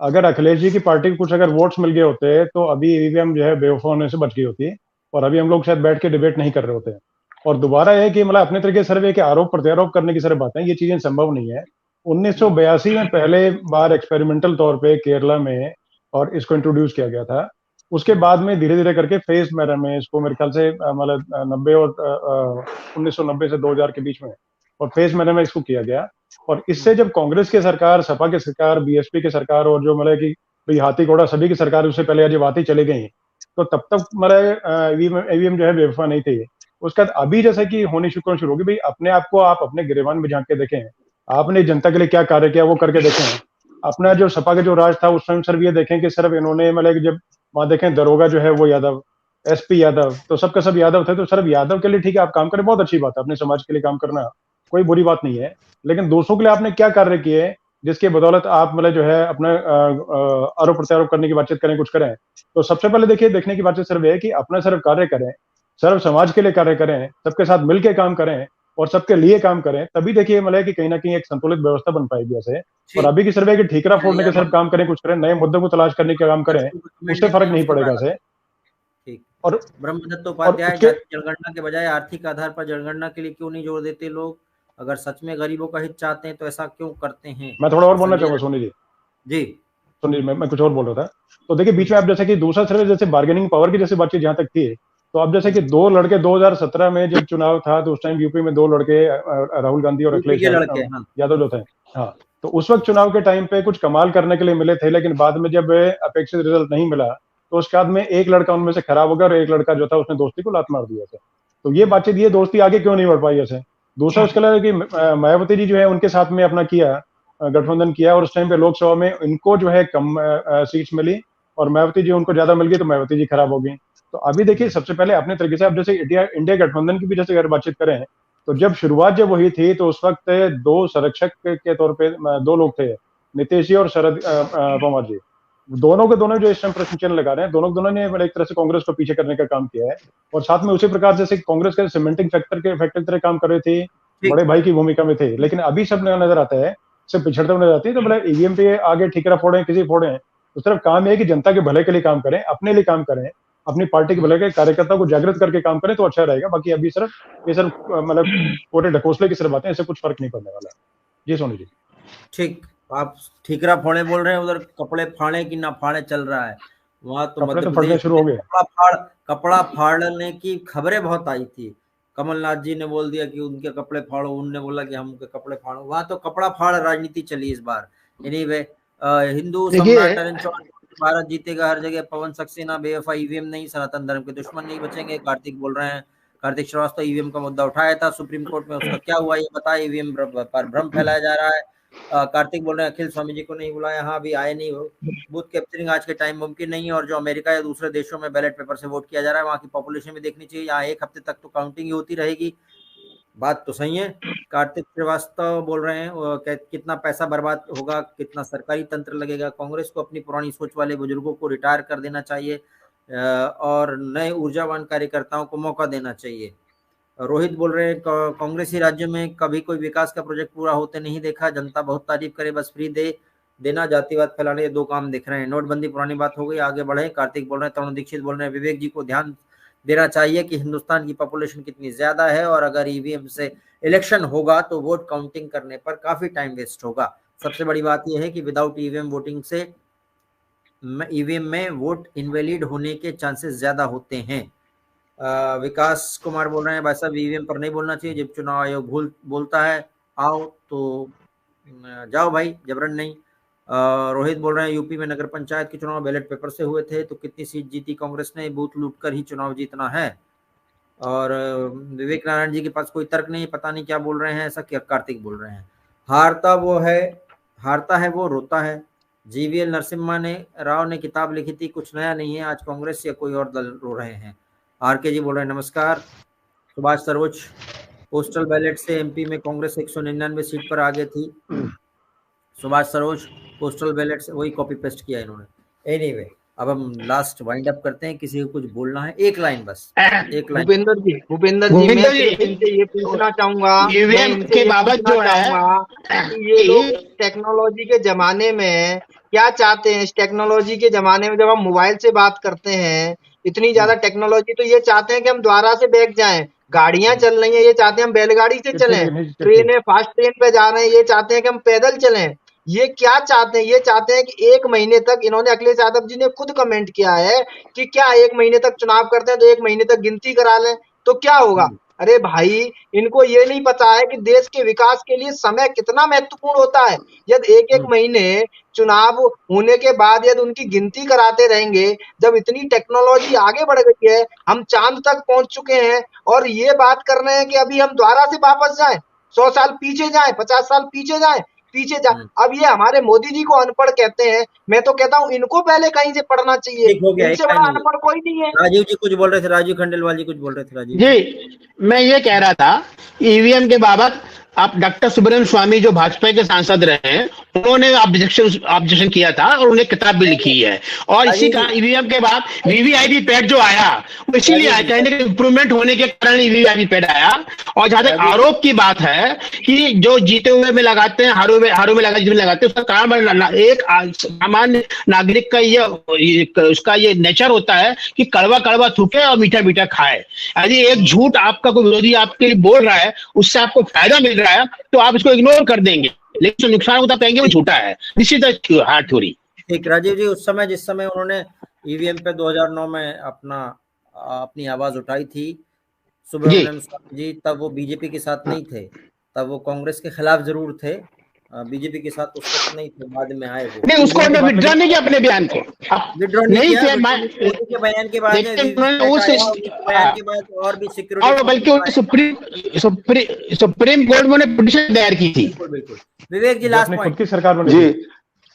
अगर अखिलेश जी की पार्टी को कुछ अगर वोट्स मिल गए होते तो अभी ईवीएम जो है बेवफा होने से बच गई होती और अभी हम लोग शायद बैठ के डिबेट नहीं कर रहे होते। और दोबारा है कि मतलब अपने तरीके से सिर्फ एक आरोप प्रत्यारोप करने की सिर्फ बातें, ये चीजें संभव नहीं है। 1982 में पहले बार एक्सपेरिमेंटल तौर पे केरला में और इसको इंट्रोड्यूस किया गया था। उसके बाद में धीरे धीरे करके फेज मैनर में इसको मेरे ख्याल से मतलब 90 और 1990 से 2000 के बीच में और फेज मैनर में इसको किया गया। और इससे जब कांग्रेस की सरकार, सपा की सरकार, बीएसपी की सरकार और जो मतलब कि भाई हाथी घोड़ा सभी की सरकार उससे पहले जब आती चली गई, तो तब तक मतलब ईवीएम जो है बेवफा नहीं थी। उसके बाद अभी जैसे कि होनी शुरू होगी, भाई अपने आप को आप अपने गिरेबान में झांक के देखें, आपने जनता के लिए क्या कार्य किया वो करके देखें। अपना जो सपा का जो राज था उस टाइम सिर्फ ये देखें कि सिर्फ इन्होंने मतलब जब वहां देखें दरोगा जो है वो यादव, एसपी यादव, तो सबका सब यादव थे, तो सिर्फ यादव के लिए ठीक है आप काम करें, बहुत अच्छी बात है, अपने समाज के लिए काम करना कोई बुरी बात नहीं है। लेकिन दूसरों के लिए आपने क्या कार्य किए जिसके बदौलत आप मतलब जो है अपना आरोप प्रत्यारोप करने की बातचीत करें, कुछ करें? तो सबसे पहले देखिए देखने की बातचीत सिर्फ है कि अपना सिर्फ कार्य करें, सिर्फ समाज के लिए कार्य करें, सबके साथ मिलकर काम करें और सबके लिए काम करें, तभी देखिए मतलब कि कहीं ना कहीं एक संतुलित व्यवस्था बन पाएगी ऐसे। और अभी की सिर्फ है कि ठीकरा फोड़ने के सिर्फ काम करें, कुछ करें, नए मुद्दों को तलाश करने का काम करें, उससे फर्क नहीं पड़ेगा ऐसे। ठीक। और ब्रह्मदत्त उपाध्याय, जाति जनगणना के बजाय आर्थिक आधार पर जनगणना के लिए क्यों नहीं जोर देते लोग? अगर सच में गरीबों का हित चाहते हैं तो ऐसा क्यों करते हैं? मैं थोड़ा और बोलना चाहूंगा सोनी जी। जी सोनी जी, मैं कुछ और बोल रहा था। तो देखिए बीच में आप जैसे कि दूसरा सिर्फ जैसे बार्गेनिंग पावर की जैसे बातचीत जहां तक थी, तो अब जैसे कि दो लड़के 2017 में जब चुनाव था तो उस टाइम यूपी में दो लड़के राहुल गांधी और अखिलेश यादव जो थे, हाँ, तो उस वक्त चुनाव के टाइम पे कुछ कमाल करने के लिए मिले थे, लेकिन बाद में जब अपेक्षित रिजल्ट नहीं मिला तो उसके बाद में एक लड़का उनमें से खराब हो गया और एक लड़का जो था उसने दोस्ती को लात मार दिया था। तो ये बातचीत, ये दोस्ती आगे क्यों नहीं बढ़ पाई ऐसे? दूसरा उसके अलावा कि मायावती जी जो है उनके साथ में अपना किया गठबंधन किया और उस टाइम पे लोकसभा में इनको जो है कम सीट्स मिली और मायावती जी उनको ज्यादा मिल गई तो मायावती जी खराब हो गई। तो अभी देखिए सबसे पहले अपने तरीके से अब जैसे इंडिया गठबंधन की भी जैसे अगर बातचीत करें तो जब शुरुआत जब हुई थी तो उस वक्त दो संरक्षक के तौर पे दो लोग थे, नीतीश जी और शरद पवार जी। दोनों के दोनों जो इस टाइम प्रश्न चिन्ह लगा रहे हैं, दोनों ने एक तरह से कांग्रेस को पीछे करने का काम किया है। और साथ में उसी प्रकार जैसे कांग्रेस के सीमेंटिंग फैक्टर की तरह काम कर रहे थे, बड़े भाई की भूमिका में थे, लेकिन अभी सब नजर आता है सब पिछड़ते हुए नजर आती है। तो मतलब ईवीएम पे आगे ठीकरा फोड़े किसी फोड़े, तो सिर्फ काम है कि जनता के भले के लिए काम करें, अपने लिए काम करें, अपनी पार्टी के भले के कार्यकर्ताओं को जागृत करके काम करें तो अच्छा रहेगा। बाकी अभी सिर्फ ये सिर्फ मतलब पूरे ढकोसले की सिर्फ बातें, इससे कुछ फर्क नहीं पड़ने वाला है। जी सोनी जी। ठीक, आप ठीकरा फोड़े बोल रहे हैं, उधर कपड़े फाड़े कि ना फाड़े चल रहा है। वहां तो मध्य प्रदेश शुरू हो गए, कपड़ा फाड़ने की खबरें बहुत आई थी। कमलनाथ जी ने बोल दिया कि उनके कपड़े फाड़ो, उनने बोला कि हम उनके कपड़े फाड़ो। वहां तो कपड़ा फाड़ राजनीति चली इस बार। एनीवे, हिंदू सम्राट अरुण चौहान, भारत जीतेगा हर जगह, पवन सक्सेना बेवफा, ईवीएम नहीं, सनातन धर्म के दुश्मन नहीं बचेंगे, कार्तिक बोल रहे हैं। कार्तिक श्रीवास्तव ईवीएम का मुद्दा उठाया था सुप्रीम कोर्ट में, उसका क्या हुआ ये बताया? ईवीएम पर भ्रम फैलाया जा रहा है। कार्तिक बोल रहे हैं अखिल स्वामी जी को नहीं बुलाया, हाँ अभी आए नहीं हो। बूथ कैप्चरिंग आज के टाइम मुमकिन नहीं है, और जो अमेरिका या दूसरे देशों में बैलेट पेपर से वोट किया जा रहा है वहां की पॉपुलेशन भी देखनी चाहिए। यहाँ एक हफ्ते तक तो काउंटिंग ही होती रहेगी। बात तो सही है। कार्तिक श्रीवास्तव बोल रहे हैं कितना पैसा बर्बाद होगा, कितना सरकारी तंत्र लगेगा। कांग्रेस को अपनी पुरानी सोच वाले बुजुर्गों को रिटायर कर देना चाहिए और नए ऊर्जावान कार्यकर्ताओं को मौका देना चाहिए। रोहित बोल रहे हैं कांग्रेसी राज्यों में कभी कोई विकास का प्रोजेक्ट पूरा होते नहीं देखा, जनता बहुत तारीफ करे, बस फ्री देना, जातिवाद फैलाने, ये दो काम दिख रहे हैं। नोटबंदी पुरानी बात हो गई, आगे बढ़े। कार्तिक बोल रहे हैं। तरुण दीक्षित बोल रहे हैं विवेक जी को ध्यान देना चाहिए कि हिंदुस्तान की पॉपुलेशन कितनी ज्यादा है और अगर ईवीएम से इलेक्शन होगा तो वोट काउंटिंग करने पर काफी टाइम वेस्ट होगा। सबसे बड़ी बात यह है कि विदाउट ईवीएम वोटिंग से ईवीएम में वोट इनवैलिड होने के चांसेस ज्यादा होते हैं। विकास कुमार बोल रहे हैं भाई साहब ईवीएम पर नहीं बोलना चाहिए, जब चुनाव आयोग बोलता है आओ तो जाओ भाई, जबरन नहीं। रोहित बोल रहे हैं यूपी में नगर पंचायत के चुनाव बैलेट पेपर से हुए थे तो कितनी सीट जीती कांग्रेस ने, बूथ लूट कर ही चुनाव जीतना है। और विवेक नारायण जी के पास कोई तर्क नहीं, पता नहीं क्या बोल रहे हैं, ऐसा क्या कार्तिक बोल रहे हैं। हारता है वो रोता है। जीवीएल नरसिम्हा राव ने किताब लिखी थी, कुछ नया नहीं है, आज कांग्रेस या कोई और दल रो रहे हैं। आरके जी बोल रहे हैं नमस्कार। सुभाष सरोज, पोस्टल बैलेट से एमपी में कांग्रेस 199 सीट पर आगे थी। सुभाष सरोज पोस्टल बैलेट से, वही कॉपी पेस्ट किया इन्होंने। एनीवे, अब हम लास्ट वाइंड अप करते हैं, किसी को कुछ बोलना है, एक लाइन बस, एक लाइन। भूपेंद्र जी मैं इनसे ये पूछना चाहूंगा के बाबत जो है ये लोग टेक्नोलॉजी के जमाने में क्या चाहते हैं। इस टेक्नोलॉजी के जमाने में जब हम मोबाइल से बात करते हैं, इतनी ज्यादा टेक्नोलॉजी, तो ये चाहते हैं कि हम द्वारा से बैठ जाएं। गाड़ियां चल रही हैं, ये चाहते हैं हम बैलगाड़ी से चलें। ट्रेन है, फास्ट ट्रेन पे जा रहे हैं, ये चाहते हैं कि हम पैदल चलें। ये क्या चाहते हैं? ये चाहते हैं कि 1 महीने तक, इन्होंने अखिलेश यादव जी ने खुद कमेंट किया है कि क्या 1 महीने तक चुनाव करते हैं तो 1 महीने तक गिनती करा लें तो क्या होगा। अरे भाई, इनको ये नहीं पता है कि देश के विकास के लिए समय कितना महत्वपूर्ण होता है। यदि 1-1 महीने चुनाव होने के बाद यदि उनकी गिनती कराते रहेंगे, जब इतनी टेक्नोलॉजी आगे बढ़ गई है, हम चांद तक पहुंच चुके हैं और ये बात कर रहे हैं कि अभी हम द्वारा से वापस जाएं, 100 साल पीछे जाएं, 50 साल पीछे जाएं। अब ये हमारे मोदी जी को अनपढ़ कहते हैं। मैं तो कहता हूँ इनको पहले कहीं से पढ़ना चाहिए, इनसे बड़ा अनपढ़ कोई नहीं है। राजीव जी कुछ बोल रहे थे, राजीव खंडेलवाल जी कुछ बोल रहे थे। राजीव जी, मैं ये कह रहा था ईवीएम के बाबत आप डॉक्टर सुब्रमण्यम स्वामी जो भाजपा के सांसद रहे हैं, उन्होंने ऑब्जेक्शन किया था और उन्हें किताब भी लिखी है। और इसी का ईवीएम के बाद वीवीआईपी पैड जो आया वो इसीलिए आया, कहीं ना कहीं इंप्रूवमेंट होने के कारण वीवीआईपी पैड आया। और जहां तक आरोप की बात है कि जो जीते हुए में लगाते हैं, हारों में लगाते हैं, उसका कारण एक सामान्य नागरिक का उसका ये नेचर होता है कि कड़वा कड़वा थूके और मीठा मीठा खाए। यदि एक झूठ आपका कोई विरोधी आपके लिए बोल रहा है, उससे आपको फायदा मिल रहा है तो आप इसको इग्नोर कर देंगे, लेकिन नुकसान होता कहेंगे वो झूठा है। This is the hard theory. ठीक, राजीव जी, उस समय जिस समय उन्होंने ईवीएम पे 2009 में अपनी आवाज उठाई थी सुब्रमण्यम स्वामी जी, तब वो बीजेपी के साथ नहीं थे, तब वो कांग्रेस के खिलाफ जरूर थे, बीजेपी के साथ उस वक्त नहीं थे, बाद में आए वो। नहीं, उसको विड्रॉ नहीं किया अपने बयान को, विड्रॉ नहीं किया मोदी के बयान के बाद और भी सिक्योरिटी, और बल्कि सुप्रीम कोर्ट में पिटीशन दायर की थी। बिल्कुल। विवेक जी लास्ट पॉइंट। की सरकार बनी।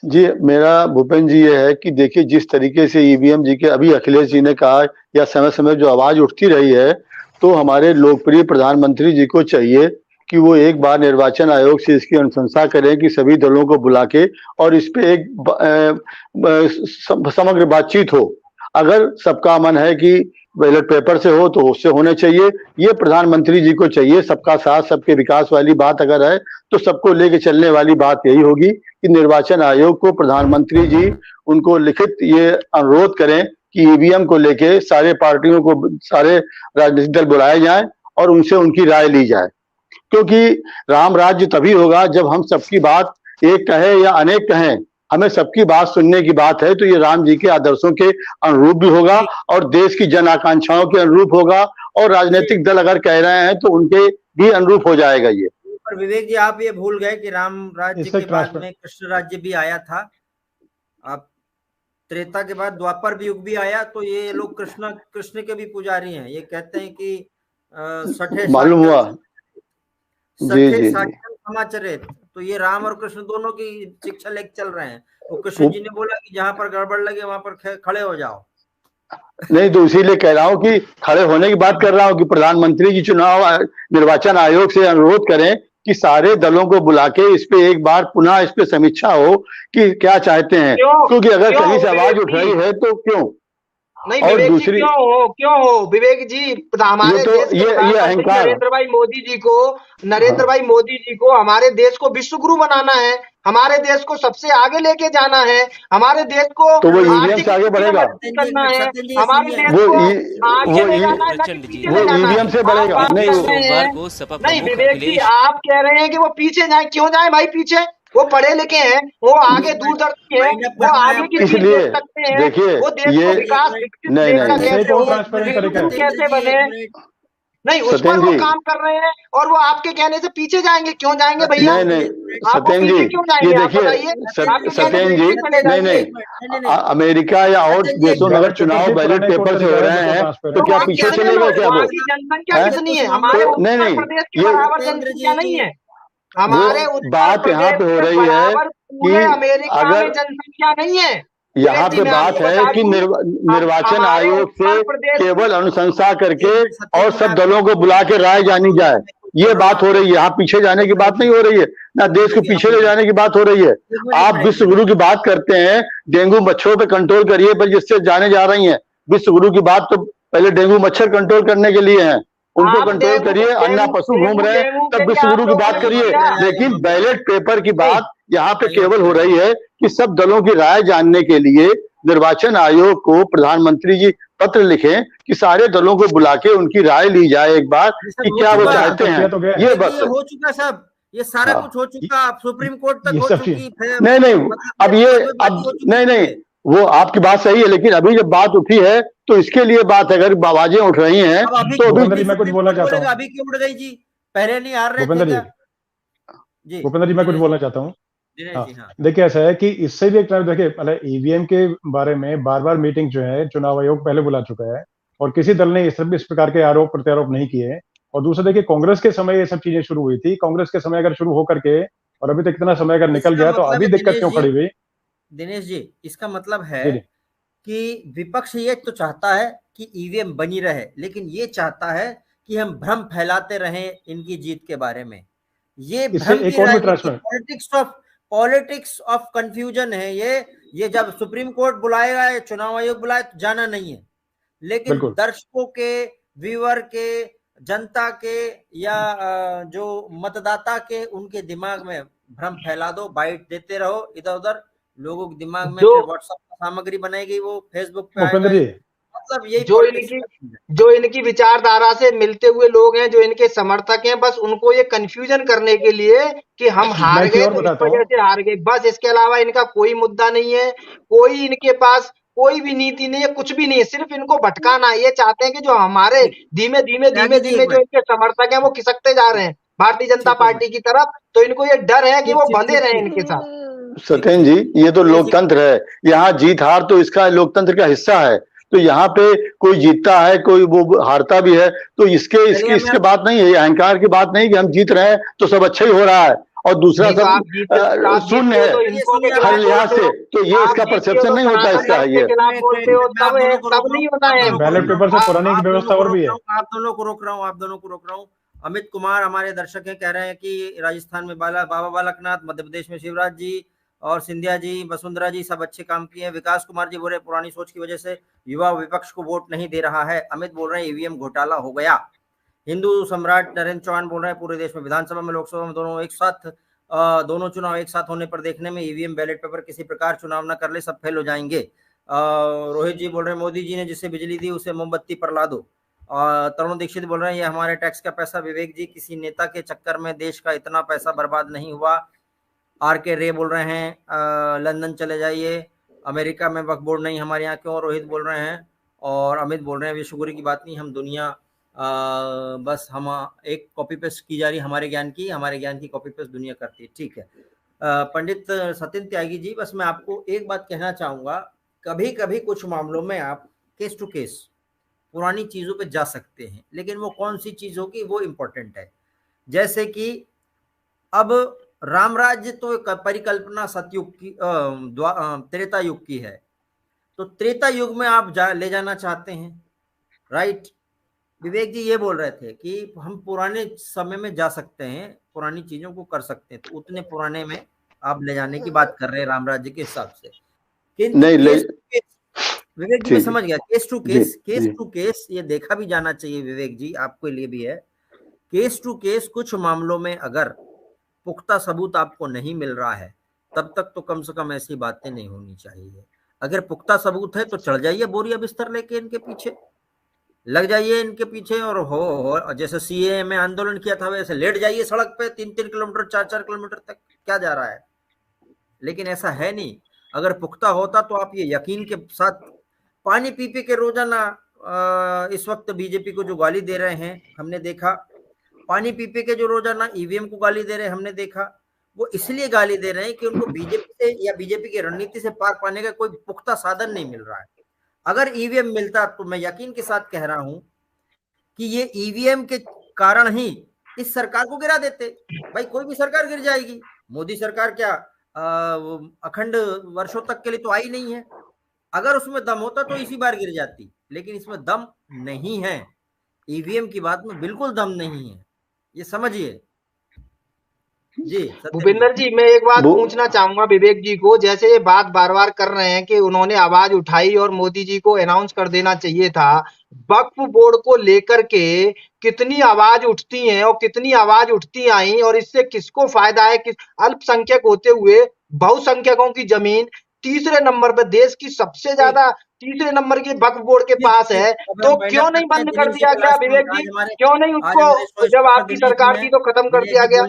जी, मेरा भूपेंद्र जी ये है कि देखिए जिस तरीके से ईवीएम जी के अभी अखिलेश जी ने कहा या समय समय जो आवाज उठती रही है, तो हमारे लोकप्रिय प्रधानमंत्री जी को चाहिए कि वो एक बार निर्वाचन आयोग से इसकी अनुशंसा करें कि सभी दलों को बुला के और इस पे एक समग्र बातचीत हो। अगर सबका मन है कि बैलेट पेपर से हो तो उससे होने चाहिए, ये प्रधानमंत्री जी को चाहिए। सबका साथ सबके विकास वाली बात अगर है तो सबको लेके चलने वाली बात यही होगी कि निर्वाचन आयोग को प्रधानमंत्री जी उनको लिखित ये अनुरोध करें कि ईवीएम को लेके सारे पार्टियों को, सारे राजनीतिक दल बुलाए जाएं और उनसे उनकी राय ली जाए। क्योंकि राम राज्य तभी होगा जब हम सबकी बात एक कहें या अनेक कहें, हमें सबकी बात सुनने की बात है, तो ये राम जी के आदर्शों के अनुरूप भी होगा और देश की जन आकांक्षाओं के अनुरूप होगा, और राजनीतिक दल अगर कह रहे हैं तो उनके भी अनुरूप हो जाएगा ये। पर विवेक जी, आप ये भूल गए कि राम राज्य के बाद में कृष्ण राज्य भी आया था। आप त्रेता के बाद द्वापर भी युग भी आया, तो ये लोग कृष्ण के भी पुजारी हैं। ये कहते हैं कि मालूम हुआ जी समाचरित, तो ये राम और कृष्ण दोनों की शिक्षा लेके चल रहे हैं। वो कृष्ण जी ने बोला कि जहां पर गड़बड़ लगे वहां पर खड़े हो जाओ। नहीं, तो इसीलिए कह रहा हूं कि खड़े होने की बात कर रहा हूं कि प्रधानमंत्री जी चुनाव निर्वाचन आयोग से अनुरोध करें कि सारे दलों को बुला के इस पे एक बार पुनः इस पे समीक्षा हो कि क्या चाहते हैं। क्योंकि अगर कहीं से आवाज उठ रही है तो क्यों नहीं, और दूसरी क्यों हो विवेक जी, हमारे नरेंद्र भाई मोदी जी को हमारे देश को विश्व गुरु बनाना है। हमारे देश को सबसे आगे लेके जाना है, हमारे देश को तो वो ईवीएम आर्थिक से आगे बढ़ेगा, करना है, सत्येंद्र जी हमारे सुनिए, देश वो को आगे ले जाना है, ना कि प्रचंड जी, पीछे वो ले जाना है। ईवीएम से बढ़ेगा। आप नहीं, कह वो- रहे हैं- सोमवार को सपा नहीं प्रमुख विवेक जी, अखिलेश आप कह रहे हैं कि वो पीछे जाए, क्यों जाए भाई पीछे? वो पढ़े लिखे हैं, वो आगे दूरदर्शी है, वो आगे की चीज इसलिए देख सकते हैं, देखिए वो देश ये को विकास विकसित नहीं, देश का नहीं, कैसे एक और हो, ट्रांसपेरेंट तरीका है। कैसे बने, नहीं उस पर सत्येंद्र वो जी, काम कर रहे हैं, और वो आपके कहने से पीछे जाएंगे, क्यों जाएंगे भैया? नहीं नहीं आप वो सत्येंद्र पीछे जी, क्यों ये जाएंगे? आप देखिए बताइए, आपके कहने से सत्येंद्र जी, पीछे चले नहीं जाएंगे। नहीं अमेरिका या और देशों में अगर चुनाव बैलेट पेपर से हो रहे हैं तो क्या वहाँ पीछे कितने चलेगा लोग, क्या वो? वहाँ की जनसंख्या हैं? कितनी है? हमारे तो नहीं, उत्तर नहीं, प्रदेश के ये बराबर जनसंख्या नहीं है। हमारे उत्तर बात यहाँ प्रदेश पे हो के रही है बराबर पूरे कि अमेरिका अगर में जनसंख्या नहीं है। यहाँ विवेक जी, पे मैं बात आपको है बता कि दूं, निर्वाचन हमारे आयोग से उत्तर प्रदेश केवल अनुशंसा करके एक मिनट, और सब दलों को बुला के राय जानी जाए, ये बात हो रही है। यहाँ पीछे जाने की बात नहीं हो रही है, ना देश को पीछे ले जाने की बात हो रही है। आप विश्व गुरु की बात करते हैं, डेंगू मच्छरों पे कंट्रोल करिए, पर जिससे जाने जा रही हैं विश्व गुरु की बात, तो पहले डेंगू मच्छर कंट्रोल करने के लिए है, उनको आप कंट्रोल डेंगू- करिए। अन्ना डेंगू- पशु घूम रहे हैं, डेंगू तब के विश्व लिए गुरु की आप बात लोग करिए। क्या? लेकिन बैलेट पेपर की बात यहाँ पे केवल हो रही है कि सब दलों की राय जानने के लिए निर्वाचन आयोग को प्रधानमंत्री जी पत्र लिखें कि सारे दलों को बुला के उनकी राय ली जाए एक बार कि क्या वो चाहते हैं। ये बस हो चुका सब, ये सारा हाँ। कुछ हो चुका, सुप्रीम कोर्ट तक ये हो सब चुकी है। नहीं नहीं मतलब अब ये बात अब हो चुकी नहीं नहीं है। वो आपकी बात सही है, लेकिन अभी जब बात उठी है तो इसके लिए बात है, अगर आवाजें उठ रही हैं अब अभी तो क्यों भूपेंद्र जी, अभी मैं कुछ सुप्रीम बोलना कोर्ट चाहता बोलेगा, हूँ। अभी क्यों उड़ गई जी? पहले नहीं हार रहे थे भूपेंद्र जी, क्या? जी भूपेंद्र जी, मैं कुछ बोलना चाहता हूँ। दिनेश हाँ, जी, हाँ। देखिए ऐसा है कि इससे भी एक टाइम देखिए, पहले ईवीएम के बारे में बार बार मीटिंग जो है चुनाव आयोग पहले बुला चुका है, और किसी दल ने इस प्रकार के आरोप प्रत्यारोप नहीं किए। और दूसरा देखिए, कांग्रेस के समय ये सब चीजें शुरू हुई थी, कांग्रेस के समय अगर शुरू होकर के और अभी तक इतना समय अगर निकल इसका गया तो मतलब अभी है दिक्कत क्यों खड़ी हुई? दिनेश जी, इसका मतलब है जी जी, कि विपक्ष ये तो चाहता है कि ईवीएम बनी रहे, लेकिन ये चाहता है कि हम भ्रम फैलाते रहें इनकी जीत के बारे में। ये इससे भ्रम एक की और भी राजनीति, ट्रांसपेरेंट, पॉलिटिक्स ऑफ कंफ्यूजन है ये जब सुप्रीम कोर्ट बुलाएगा या चुनाव आयोग बुलाए तो जाना नहीं है, लेकिन बिल्कुल। दर्शकों के, व्यूअर के, जनता के या जो मतदाता के, उनके दिमाग में भ्रम फैला दो, बाइट देते रहो इधर उधर, लोगों के दिमाग में फिर व्हाट्सएप पर सामग्री बनाएगी, वो फेसबुक पे भूपेंद्र आएगा। जी, मतलब यही जो पॉलिटिक्स इनकी जो इनकी विचारधारा से मिलते हुए लोग हैं, जो इनके समर्थक हैं, बस उनको ये कंफ्यूजन करने के लिए कि हम हार मैं एक चीज गए और तो इस बताता वजह हूँ। से हार गए, बस इसके अलावा इनका कोई मुद्दा नहीं है, कोई इनके पास कोई भी नीति नहीं है, कुछ भी नहीं है, सिर्फ इनको भटकाना है। ये चाहते हैं कि जो हमारे धीमे धीमे त्यागी जी, एक जो इनके समर्थक हैं वो खिसकते जा रहे हैं भारतीय जनता ठीक है, पार्टी की तरफ, तो इनको ये डर है कि वो ठीक, बंधे ठीक, रहे ठीक। इनके साथ। सत्येंद्र जी, ये तो लोकतंत्र है, यहाँ जीत हार तो इसका लोकतंत्र का हिस्सा है। तो यहाँ पे कोई जीतता है, कोई वो हारता भी है, तो इसके बात नहीं है, अहंकार की बात नहीं कि हम जीत रहे हैं तो सब अच्छा ही हो रहा है और दूसरा नहीं तो आप सब जीतते आप शून्य जीतते हो तो है इनको के हर खिलाफ लिहाज बोलते से। हो, तो ये आप इसका जीतते हो परसेप्शन तो नहीं होता सनातन इसका धर्म ये। के खिलाफ बोलते हो, तब नहीं होता है। बैलेट पेपर से पुराने की व्यवस्था और भी है। आप दोनों को रोक रहा हूँ। अमित कुमार हमारे दर्शक हैं, कह रहे हैं कि राजस्थान में बाबा बालकनाथ, मध्य प्रदेश में शिवराज जी और सिंधिया जी, वसुंधरा जी सब अच्छे काम किए हैं। विकास कुमार जी बोल रहे पुरानी सोच की वजह से युवा विपक्ष को वोट नहीं दे रहा है। अमित बोल रहे हैं ईवीएम घोटाला हो गया। हिंदू सम्राट नरेंद्र चौहान बोल रहे हैं पूरे देश में विधानसभा में लोकसभा में दोनों चुनाव एक साथ होने पर देखने में ईवीएम बैलेट पेपर किसी प्रकार चुनाव न कर ले सब फेल हो जाएंगे। रोहित जी बोल रहे हैं मोदी जी ने जिसे बिजली दी उसे मोमबत्ती पर ला दो। तरुण दीक्षित बोल रहे हैं ये हमारे टैक्स का पैसा, विवेक जी किसी नेता के चक्कर में देश का इतना पैसा बर्बाद नहीं हुआ। आर के रे बोल रहे हैं लंदन चले जाइए, अमेरिका में वक्फ बोर्ड नहीं, हमारे यहाँ क्यों? रोहित बोल रहे हैं। और अमित बोल रहे हैं विश्व गुरु की बात नहीं, हम दुनिया बस हम एक कॉपी पेस्ट की जा रही हमारे ज्ञान की कॉपी पेस्ट दुनिया करती है। ठीक है पंडित सत्येंद्र त्यागी जी, बस मैं आपको एक बात कहना चाहूँगा, कभी कभी कुछ मामलों में आप केस टू केस पुरानी चीज़ों पे जा सकते हैं, लेकिन वो कौन सी चीज़ होगी वो इम्पोर्टेंट है। जैसे कि अब राम राज्य तो परिकल्पना सतयुग की त्रेता युग की है, तो त्रेता युग में आप ले जाना चाहते हैं, राइट? विवेक जी ये बोल रहे थे कि हम पुराने समय में जा सकते हैं, पुरानी चीजों को कर सकते हैं, तो उतने पुराने में आप ले जाने की बात कर रहे हैं राम राज्य के हिसाब से। विवेक जी मैं समझ गया, केस टू केस ये देखा भी जाना चाहिए विवेक जी, आपके लिए भी है। केस टू केस कुछ मामलों में अगर पुख्ता सबूत आपको नहीं मिल रहा है तब तक तो कम से कम ऐसी बातें नहीं होनी चाहिए। अगर पुख्ता सबूत है तो चढ़ जाइए बोरिया बिस्तर लेके इनके पीछे, लग जाइए इनके पीछे, और हो जैसे सीएए में आंदोलन किया था वैसे लेट जाइए सड़क पे 3-3 किलोमीटर 4-4 किलोमीटर तक, क्या जा रहा है। लेकिन ऐसा है नहीं। अगर पुख्ता होता तो आप ये यकीन के साथ, पानी पी पी के रोजाना इस वक्त बीजेपी को जो गाली दे रहे हैं हमने देखा, पानी पी पी के जो रोजाना ईवीएम को गाली दे रहे हैं हमने देखा, वो इसलिए गाली दे रहे हैं कि उनको बीजेपी से या बीजेपी की रणनीति से पार पाने का कोई पुख्ता साधन नहीं मिल रहा है। अगर ईवीएम मिलता तो मैं यकीन के साथ कह रहा हूं कि ये ईवीएम के कारण ही इस सरकार को गिरा देते। भाई कोई भी सरकार गिर जाएगी, मोदी सरकार क्या अखंड वर्षों तक के लिए तो आई नहीं है। अगर उसमें दम होता तो इसी बार गिर जाती, लेकिन इसमें दम नहीं है। ईवीएम की बात में बिल्कुल दम नहीं है, ये समझिए। जी भूपेंद्र जी, मैं एक बात पूछना चाहूंगा विवेक जी को। जैसे ये बात बार बार कर रहे हैं कि उन्होंने आवाज उठाई और मोदी जी को अनाउंस कर देना चाहिए था, वक्फ बोर्ड को लेकर के कितनी आवाज उठती हैं और कितनी आवाज उठती आई, और इससे किसको फायदा है? किस अल्पसंख्यक होते हुए बहुसंख्यकों की जमीन तीसरे नंबर पे, देश की सबसे ज्यादा तीसरे नंबर की वक्फ बोर्ड के पास है, तो क्यों नहीं बंद कर दिया गया विवेक जी? क्यों नहीं उसको, जब आपकी सरकार थी तो खत्म कर दिया गया?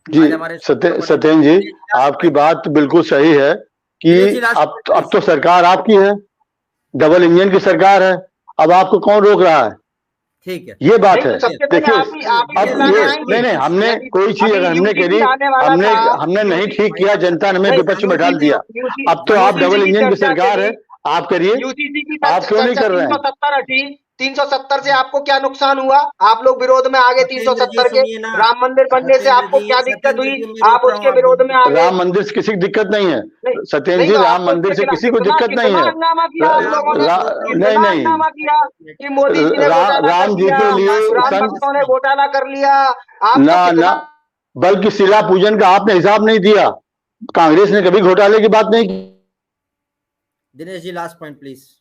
जी सत्येंद्र जी, आपकी बात बिल्कुल सही है कि अब तो सरकार आपकी है, डबल इंजन की सरकार है, अब आपको कौन रोक रहा है? ठीक है, ये बात है। देखिए अब ये नहीं, हमने कोई चीज अगर हमने करी, हमने नहीं ठीक किया, जनता ने हमें विपक्ष में डाल दिया। अब तो आप डबल इंजन की सरकार है, आप करिए। आप क्यों नहीं कर रहे हैं? 370 से आपको क्या नुकसान हुआ? आप लोग विरोध में आ गए 370 के। राम मंदिर बनने से आपको क्या दिक्कत हुई? आप उसके विरोध में आ गए। राम मंदिर से किसी की दिक्कत नहीं है सत्येंद्र जी, राम मंदिर से किसी को दिक्कत नहीं है। नहीं, कि मोदी जी ने राम जी के लिए ने घोटाला कर लिया। ना, बल्कि शिला पूजन का आपने हिसाब नहीं दिया। कांग्रेस ने कभी घोटाले की बात नहीं की। Dinesh ji last point please.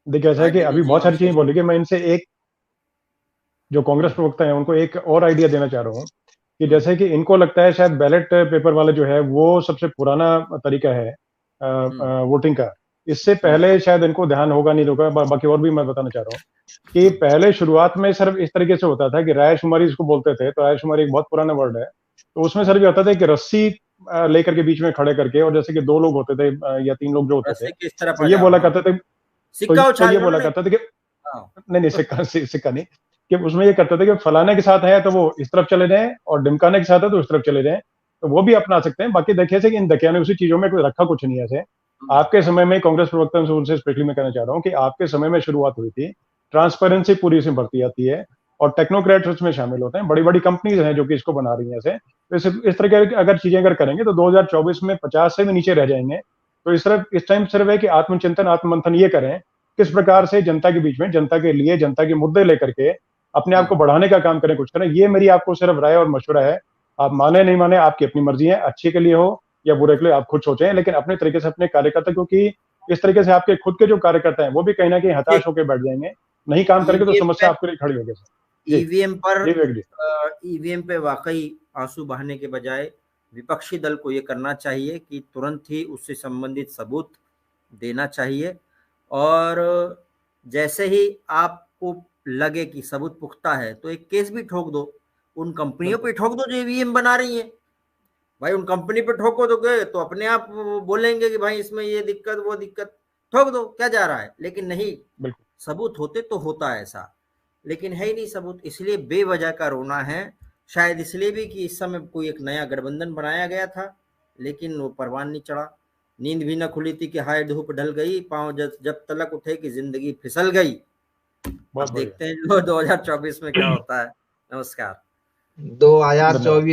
देखिए ऐसा है कि अभी बहुत सारी चीजें बोली कि मैं इनसे एक, जो कांग्रेस प्रवक्ता है उनको एक और आइडिया देना चाह रहा हूँ कि जैसे कि इनको लगता है शायद बैलेट पेपर वाला जो है वो सबसे पुराना तरीका है वोटिंग का। इससे पहले शायद इनको ध्यान होगा नहीं होगा, बाकी और भी मैं बताना चाह रहा हूँ कि पहले शुरुआत में सिर्फ इस तरीके से होता था कि रायशुमारी इसको बोलते थे। तो रायशुमारी एक बहुत पुराना वर्ड है, तो उसमें सिर्फ ये होता था कि रस्सी लेकर के बीच में खड़े करके, और जैसे कि 2 लोग होते थे या 3 लोग जो होते थे, तो ये बोला करते थे, तो ये बोला करता था कि नहीं सिक्का नहीं, कि उसमें ये करते थे कि फलाने के साथ है तो वो इस तरफ चले जाएं और डिमकाने के साथ है तो उस तरफ चले जाएं, तो वो भी अपना सकते हैं। बाकी देखिए से कि इन दकियाने उसी चीजों में कोई रखा कुछ नहीं है। ऐसे आपके समय में कांग्रेस प्रवक्ता उनसे स्पेशली मैं कहना चाह रहा हूँ कि आपके समय में शुरुआत हुई थी, ट्रांसपेरेंसी पूरी इसमें बढ़ती जाती है और टेक्नोक्रेट्स उसमें शामिल होते हैं, बड़ी बड़ी कंपनीज हैं जो कि इसको बना रही हैं। ऐसे तो इस तरह की अगर चीजें अगर करेंगे तो 2024 में 50 से भी नीचे रह जाएंगे। तो इस टाइम सिर्फ है कि आत्मचिंतन आत्ममंथन ये करें किस प्रकार से जनता के बीच में, जनता के लिए, जनता के मुद्दे लेकर के अपने आप को बढ़ाने का काम करें, कुछ करें। ये मेरी आपको सिर्फ राय और मशवरा है। आप माने नहीं माने आपकी अपनी मर्जी है, अच्छे के लिए हो या बुरे के लिए आप खुद सोचें, लेकिन अपने तरीके से अपने कार्यकर्ता, क्योंकि इस तरीके से आपके खुद के जो कार्यकर्ता हैं वो भी कहीं ना कहीं हताश होकर बैठ जाएंगे, नहीं काम करेंगे तो समस्या आपके लिए खड़ी होगी। ईवीएम पे वाकई आंसू बहाने के बजाय विपक्षी दल को ये करना चाहिए कि तुरंत ही उससे संबंधित सबूत देना चाहिए, और जैसे ही आपको लगे कि सबूत पुख्ता है तो एक केस भी ठोक दो, उन कंपनियों पे ठोक दो जो ईवीएम बना रही हैं। भाई उन कंपनी पे ठोको तो गए तो अपने आप बोलेंगे कि भाई इसमें ये दिक्कत वो दिक्कत, ठोक दो, क्या जा रहा है। लेकिन नहीं, सबूत होते तो होता ऐसा, लेकिन है ही नहीं सबूत, इसलिए बेवजह का रोना है। शायद इसलिए भी कि इस समय कोई एक नया गठबंधन बनाया गया था, लेकिन वो परवान नहीं चढ़ा। नींद भी न खुली थी कि हाय धूप ढल गई, पांव जब तलक उठे कि जिंदगी फिसल गई। अब देखते हैं 2024 में क्या होता है। नमस्कार। 2024